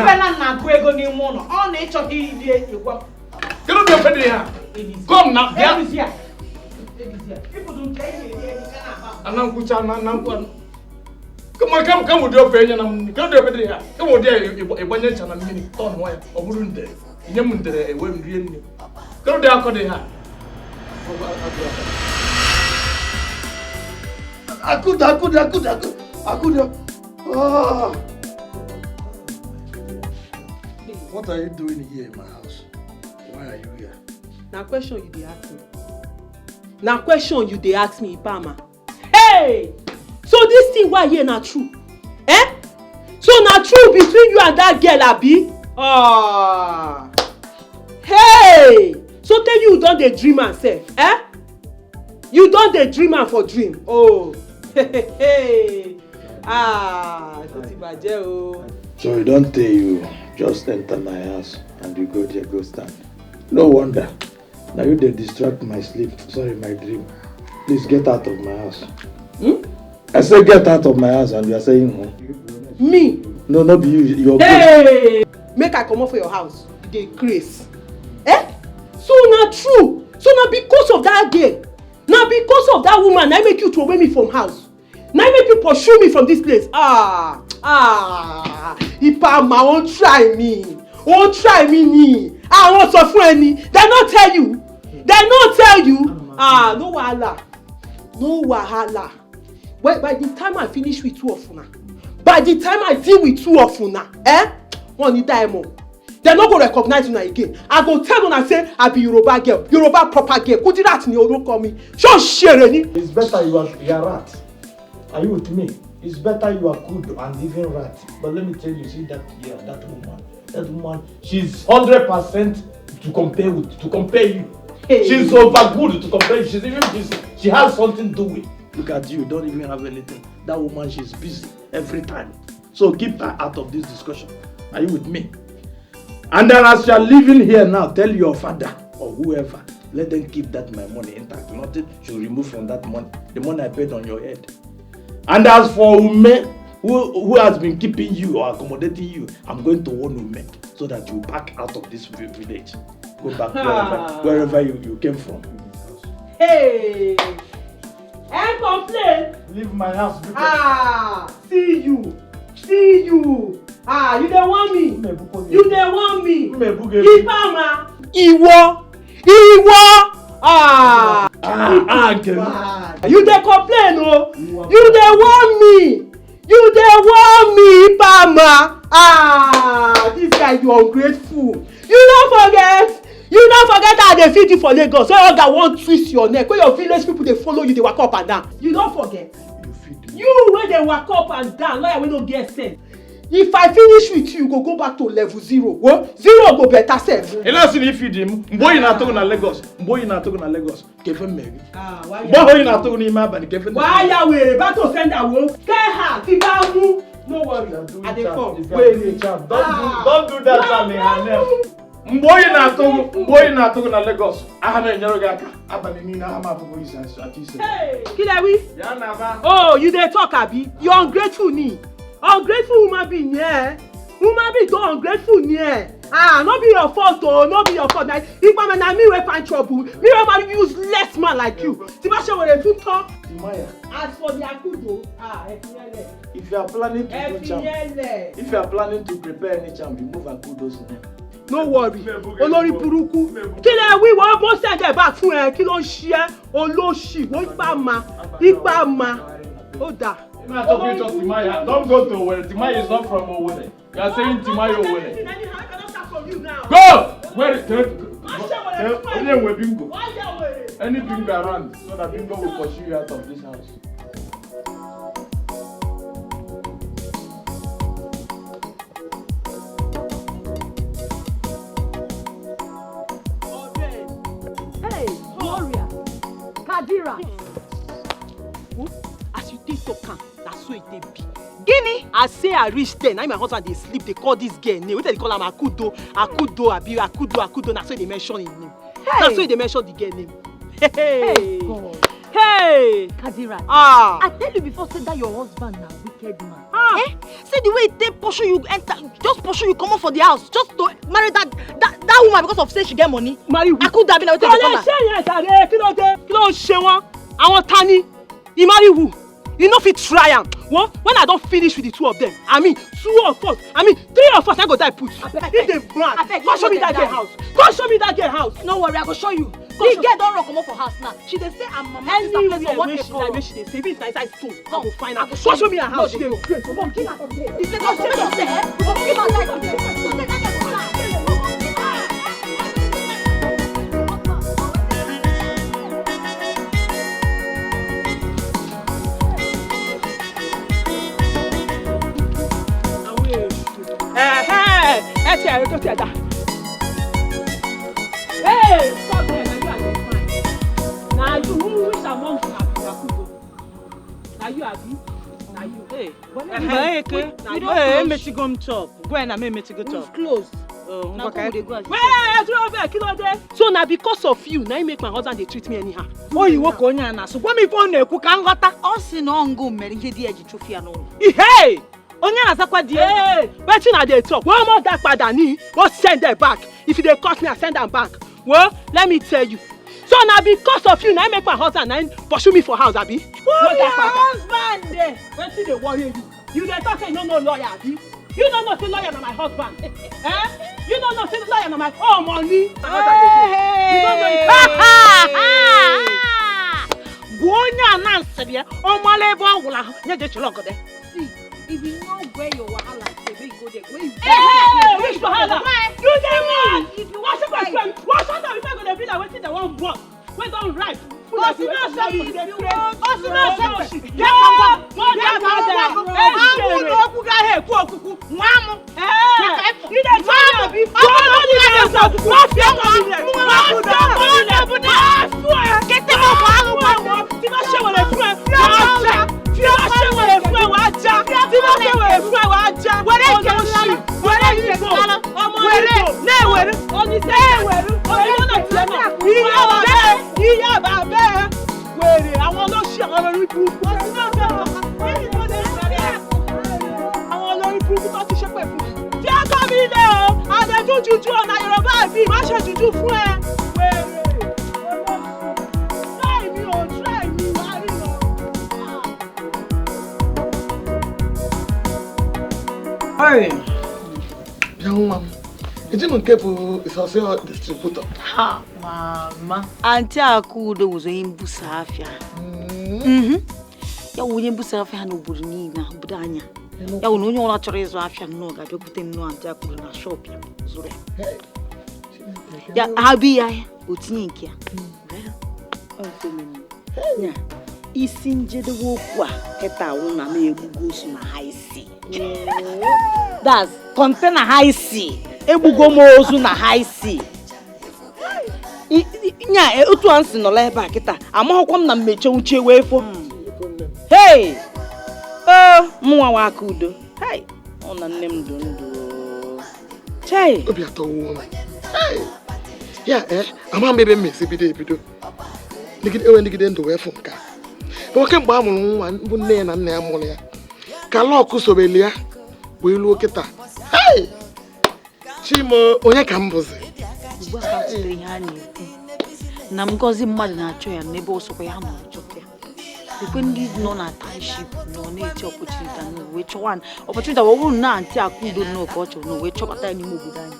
kedu ụdị ofe dị ha kom na bịa ana nkwụcha na nkwa ka m ụdị ofe enye na mmiri kedu ụdị ofe dị ha ka m ụdị ịgbanye ncha na mmiri tọn nwa ya ọ bụrụ ndere inye m ndere ewe m rie nne kedu ụdị akọ dị ha Akudo. Oh. What are you doing here in my house? Why are you here? Now question you dey ask me. Now question you dey ask me, Ipama. Hey! So this thing why here na true? So na true between you and that girl, Abi? Hey! So tell you don dey dream am sef, You don dey dream am for dream. Oh. Hey. So you don't tell you just enter my house and you go there, go stand. No wonder. Now you they distract my sleep. Sorry, my dream. Please get out of my house. I say get out of my house and you are saying no. Me? No, not be you. You're Hey! Make I come up for your house. They grace. Eh? So not true. So now because of that girl. Now because of that woman, I make you throw away me from house. Now I make you pursue me from this place. Ipama won't try me. Won't try me ni. I want to friend ni. They not tell you. They not tell you. No wahala. No wahala. Well, by the time I finish with two of una, by the time I deal with two of una, one need die more. They not go recognize una again. I go tell una say I be Yoruba girl, Yoruba proper girl. Kudirat ni Oro call me. Show share ni. It's better you are rat. Are you with me? It's better you are good and even rat. But let me tell you, see that that woman, she's 100% to compare you. Hey. She's over good to compare you. She has something to do with. Look at you, don't even have anything. That woman, she's busy every time. So keep her out of this discussion. Are you with me? And then as you are living here now, tell your father or whoever, let them keep that my money intact. Nothing should remove from that money. The money I paid on your head. And as for Ume, who has been keeping you or accommodating you, I'm going to warn Ume so that you back out of this village. Go back wherever you came from. Hey! And complain. Leave my house. See you. You don't want me. You don't want me. Ipama. Iwo. You dey complain oh. You dey want me. Ipama. This guy you ungrateful. You don't forget how they feed you for Lagos. So oga wan twist your neck. When your village people they follow you, they walk up and down. You don't forget. You when they walk up and down, lawyer wey no get sense. If I finish with you, go back to level 0. Well, 0 go better self. You know, see if you him. Boy na talking na Lagos. Kefen Mary. Why you na talking ni ma ba ni kefen. Why you we back to send that wo? Get her, fiba mu. No worry. I dey come. Wait. Don't do that to me, Hanem. Mboy na talking na Lagos. Aha na nyero ga aka. Abani ni na ama abugo isa ati se. Hey, kilewi? Ya na ba. Oh, you dey talk abi? You ungrateful ni. Ungrateful human being, yeah. Human being don't ungrateful, yeah. Not be your fault, oh, not be your fault. Like, if I'm an me we find trouble, me don't useless man like you. Tibasha will do talk. Timaya. As for the akudo, if you are planning to do charm, if you are planning to prepare any charm, remove akudo's name. No worry. Olórí burúkú. Kí lẹ wí wọ́n bó send it back fún ẹ kí ló ń ṣe ẹ́ olóṣì wọ́n ipa ma ó dà. I'm not talking to Timaya. Don't go to Owerri. Timaya is not from Owerri. You are saying Timaya Owerri. Go! Where is bingo? Any bingo around so that bingo will pursue you out of this house. Hey, Gloria, Kadira. As you take talk, that's so it dey be. Guinea. I say I reach there, now my husband dey sleep, they call this girl name. What they call am Akudo, Akudo. That's why they mention his name. Hey. That's why they mention the girl name. Hey, God. Hey. Kadira. I tell you before, say that your husband na wicked man. See the way they pursue you enter, just pursue you come out for the house, just to marry that woman because of say she get money. Marry who? Akudo abi na wetin dey call her. Kí ló ṣe wọ́n? Àwọn tani? He marry who? You know if you try am. What? When I don't finish with the two of them, I mean 2 of us, I mean 3 of us, I go die put. If they brand, go show me that girl house. Go show me that girl house. No worry, I go show you. The girl don't run come out for house now. She dey say I'm mama sister place for what they call. Where she dey say, if it's inside stone, I go find her. I go Go show me her house. She dey great. Come kill her from there. You say go show me yourself. Go kill her like that. Ti ẹ̀rọ tó ti ẹ̀dá. Hey, stop there, na you are fine. Na you who wish among you happy Akudo. Na you abi? Na you. Hey, Hey, me to go chop. Go and me to go chop. Close. So now because of you, now you make my husband they treat me anyhow. Oyi wo ko nya na so gwa mi fo na eku ka nghọta. Ọ sị na ọ ngo mere ihe di ya ji chụfụ ya n'ụlọ. Hey! Onye na-azakwa di Hey! Wetin I dey talk? One more that pada ni, go send them back. If they cut me, I send them back. Well, let me tell you. So now because of you, now you make my husband now pursue me for house, abi? husband dey. Wetin dey worry you? You dey talk say you no know lawyer, abi? You don't know say lawyer na my husband. You don't know say lawyer na my money. My husband dey. You don't know it. Gwa onye a na-asịrị ya, ọ mara ebe ọ gwụla nye je chịrị ọgọdọ. See, if you know where your wahala is, you go there. Where you Hey, which wahala? You dey mad? If you Wash up my friend. Wash up if I go dey be like wetin dey wan work. Wey don ripe. Wèrè àwọn olóṣì àwọn olórí burúkú àwọn olórí burúkú tó ti ṣépè fún tí ẹ kọ́ mi lé o àdéjú jújú ọ̀nà Yorùbá àbí má ṣe jújú fún ẹ wèrè try me o try me wá rí lọ. Bịa nwa m, ejinu nke bụ isosio distributor. Ha, mama. Auntie Akudo was onye mbusa afia. Ya onye mbusa afia n'obodo niile, obodo anya. Ya wụ na onye ọrụ chọrọ ịzụ afia nnọọ ga-abịakwute nnọọ Auntie Akudo na shop ya zụrụ ya. Ya ha bi ya o tinye nke ya. Ya isi njedewe okwu a kịta wụ na na-egbugo osu na ha isi. That's container high sea. Egbugo m ozu na high sea. Nya otu ansi nọ ebe a kịta amaghịkwa m na mmeche uche wee fo. Hey! Mụnwa wa Akudo. Hey! Ọ na nne m ndụ. Chai! Obi atọwo m. Ya ama m ebe m esi bido. Ndigide ndụ wee fụ nka. Nwoke mgbe a mụrụ nwa bụ nne na nna ya mụrụ ya. Ka lọkụ sobeli ya wee luo kịta. Hey! Chimo onye ka m bụzi? Ugbu a ka tụrụ ihe a na-ekwu na ngozi mmadụ na-achọ ya n'ebe ọsọkwa ya nọ chọta ya. Ekwe ndị nọ na township nọ na-eche opportunity na wee chọwa opportunity ọ bụrụ na Auntie Akudo nọ ka ọ chọrọ na wee chọpụta ya n'ime obodo anyị.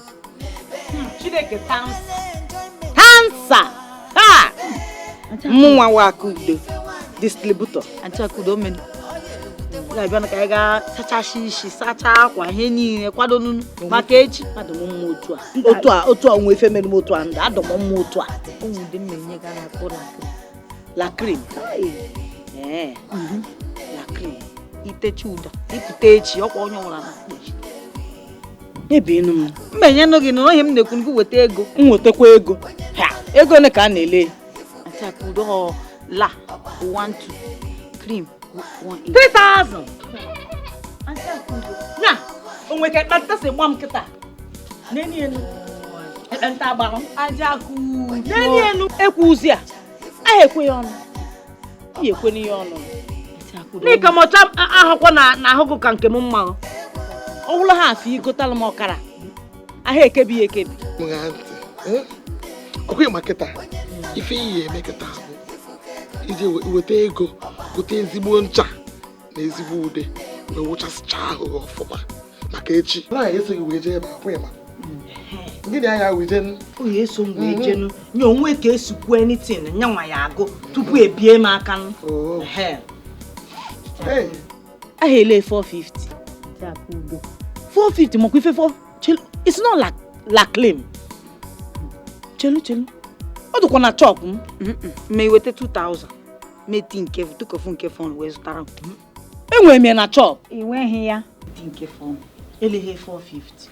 Chineke Tansa! Ha! Mụnwa wa Akudo distributor. Auntie Akudo menu. Ga-abịa na ka anyị ga-sachashi isi, sacha akwa ihe niile kwado nunu maka echi adọm mma otu a nwe efe mere m otu a ndị adọm mma otu a ụmụ ndị mmenye ga na-akpọ lakrim lakrim itechi ụda ipụta echi ọkwa onye ọbụla na-akpọ ebe enu m mmenye nụ gị na onye m na-ekwu nke weta ego m wetakwa ego ego ole ka a na-ele Auntie Akudo la 1 2 cream 3,000. Auntie Akudo. Na, onwe ka kpata se gbam kita. Neni enu. Ekpenta agbara. Auntie Akudo. Neni enu ekwuzi a. A ekwe ya ọnụ. I ekwe ni ya ọnụ. Auntie Akudo. Ni ka mocha ahụkwa na ahụgụ ka nke m mma. Ọ wụla ha afi igotala m ọkara. Aha ekebi ekebi. Mga ntị. Ọkwa ịma kịta. Ife iyi eme kịta bụ ije weta ego gote ezigbo ncha na ezigbo ude wee wụchasịcha ahụ ọfụma maka echi. Na esoghị wee jee ebe akwụ ịma. Gịnị anya wee jee? Onye eso m wee jenu. Nye onwe ka esikwu anything nyanwa ya agụ tupu ebie m aka n. Aha ele 450. Auntie Akudo. 450 mọkwa ife 4. It's not like claim. Chelu. Ọ dụkwa na chọp m. Ma iweta 2,000. Meti nke tukofu nke fọn wee zụtara m. Enwere m ya na chọp. Enweghị ya. Meti nke fọn. Eleghe 450.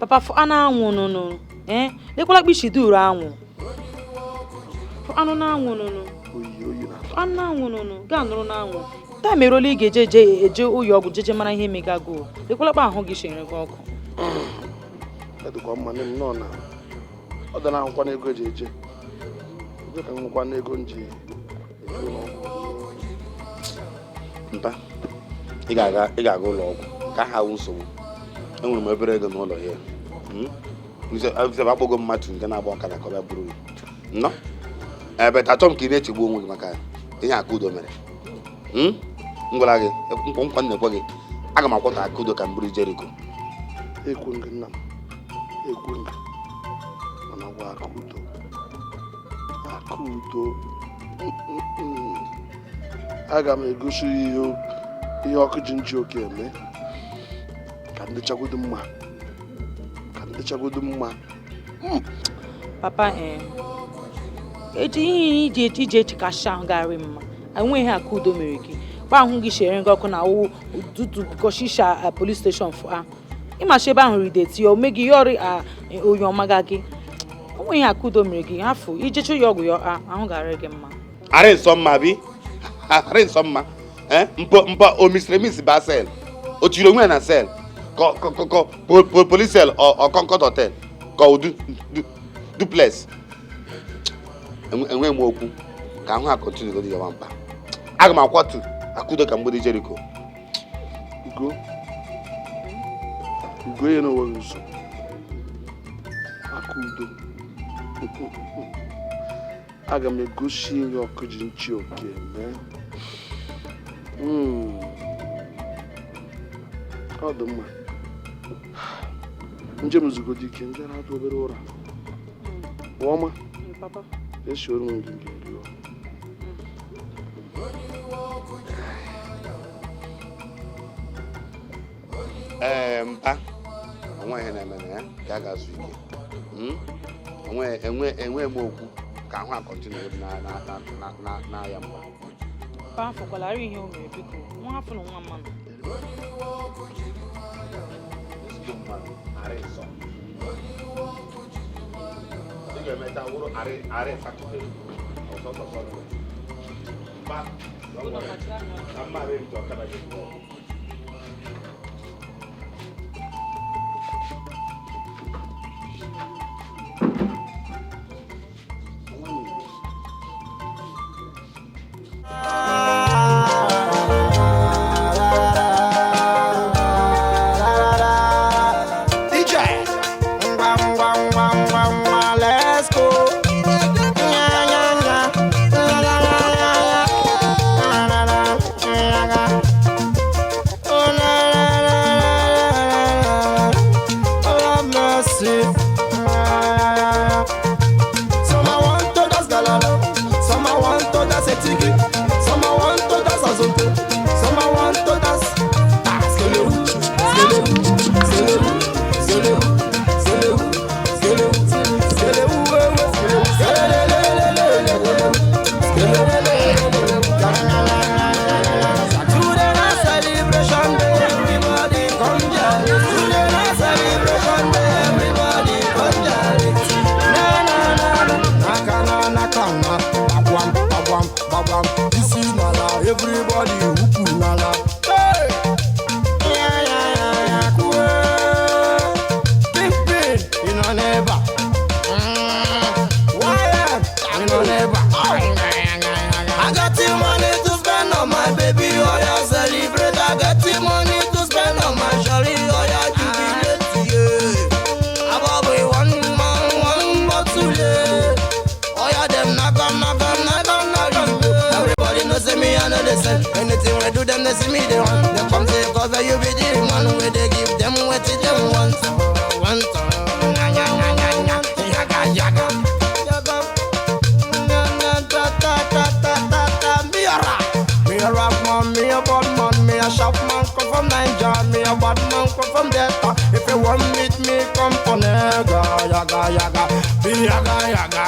Papa fọ anụ anwụ nụnụ. Lekwala kpishi duru anwụ. Fọ anụ na anwụ nụnụ. Anụ anwụ nụnụ. Gaa nụrụ na anwụ. Taa mere ole ị ga-eje ụyọ ọgwụ jeje mara ihe megago. Lekwala kpa ahụ gị shere gị ọkụ. edukwa mma nne m nọ na ọ dị na akwụkwọ n'ego eji eje ebe ka nwekwa n'ego nji eje ụlọ ọgwụ. Mpa ị ga-aga ụlọ ọgwụ ka ha hụ nsogbu. Enwere m obere ego n'ụlọ ya nzebe akpọgo mmadụ nke na-agba ọkada ka ọ bịa buru nnọọ ebe achọ m ka ị na-echegbu onwe gị maka ihe Akudo mere. M gwara gị nkwa na-ekwe gị aga m akwọta Akudo ka m bụrụ Jericho. Ekwu gị nna m ekwu gị mana gwa Akudo aga m egosi ihe ọkụ ji nji oke eme ka ndị chagodo mma Papa ihe iji echekasị ahụ garị mma enweghị Akudo mere gị gba ahụ gị chere gị ọkụ na awụ dutu koshisha police station fụ ịmachi ebe ahụ rideti o meghị ihe ọrị onye ọmaga gị onweghị Akudo mere gị hafụ ijechu ya ọgwụ ya ahụ garị gị mma Arị nsọ mma bi arị nsọ mma mpa o misiri emisi ba sel o chiri onwe ya na sel ka police cell or Concord hotel ka o duplex enwe m okwu ka ahụ ha continue godi ya mkpa aga m akwatu Akudo ka mgbidi Jericho. Ugo ya n'onweghị nso Akudo aga m egosi ihe ọkụ ji nchi oke mee ọ dị mma njem zugodi ike nje na-atụ obere ụra ọma esi oru m gị ga-eri mpa onwe ihe na-eme na ya ka a ga-azụ ike enwe m okwu ka ahụ akọntinu na ya mgba Papa afọkwala ihe o mere biko nwa hafụ na nwa mmanụ ị ga-emecha wụrụ arị Satọde ọsọsọsọ mba na mma arị ntị ọkada gị Anything we do them, they see me, they want. They come say, cause you be the one where they give them what them want. Yaga, yaga. Me a rap man, me a bad man, me a sharp man, come from Nigeria, me a bad man, come from Delta. If you want meet me, come for Nega, yaga, yaga, be yaga, yaga.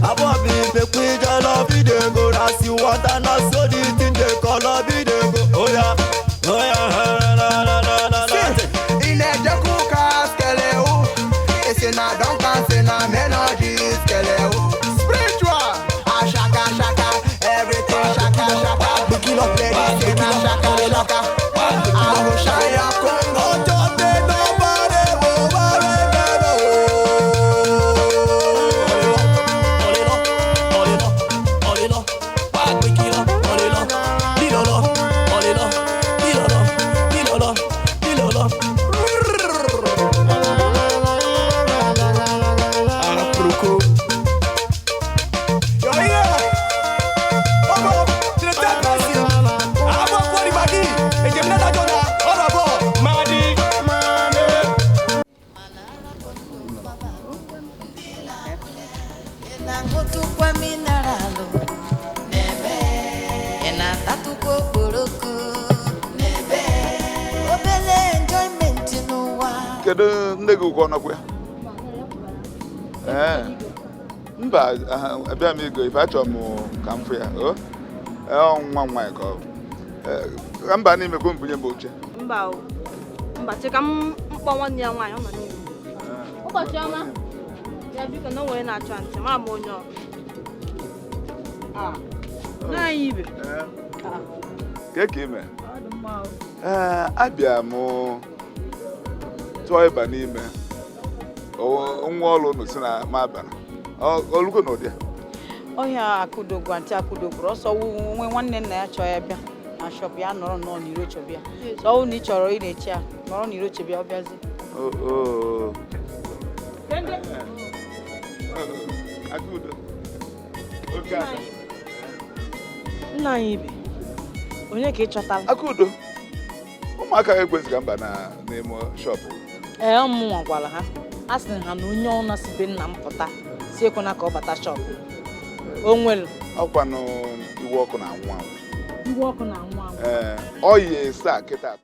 Abobi make we jollof dey go as you want and as so the thing they call up dey go. Oh yeah, la la la la la. Il est de coucas qu'elle est où? Et c'est na donc c'est na melody qu'elle est où? Spiritual, ah chaka chaka, everything chaka chaka. The kill of ladies, c'est na chaka chaka. Ah Shaya Congo, don't nobody over na-aṅụtụkwa mineralụ n'ebe ị na-atatụkwa okporoko n'ebe obele enjoyment n'ụwa. Kedu nne gị ụgwọ ọnọkwa ya? Mba, abịa m igo ife achọrọ m ka m fụ ya. Nwa nwaanyị ka ọ bụ. Mba n'imekwe mbunye m oche. Mba, cheka m mkpọ nwanne ya nwaanyị ọ nọ n'ime. Ụbọchị ọma. Ya biko na onwe na-achọ ntị, mara m onye ọ. N'anyị ibe. Ka ime? Abịa m tụọ ịba n'ime. Nwa ọrụ unu si na m abara. Olugo n'ụdị a. Ọhịa Akudo gwa ntị Akudo bụrụ ọsọ nwe nwanne nna ya chọọ ya bịa na shọp ya nọrọ n'iro chọbịa. So ọ na ị chọrọ ị na-eche ya nọrọ n'iro chọbịa ọ bịazi. Akudo. Oke aka. Nna anyị ibe. Onye ka ị chọtara? Akudo. Ụmụaka ekwesịghị mba n'ime shọpụ. Ọmụnwa gwara ha. A sị ha na onye ọna si be nna m pụta si ekwena ka ọ bata shọpụ. O nwere. Ọkwanụ iwe ọkụ na-anwụ anwụ. Iwe ọkụ na-anwụ anwụ. Ọ yi esa kịta.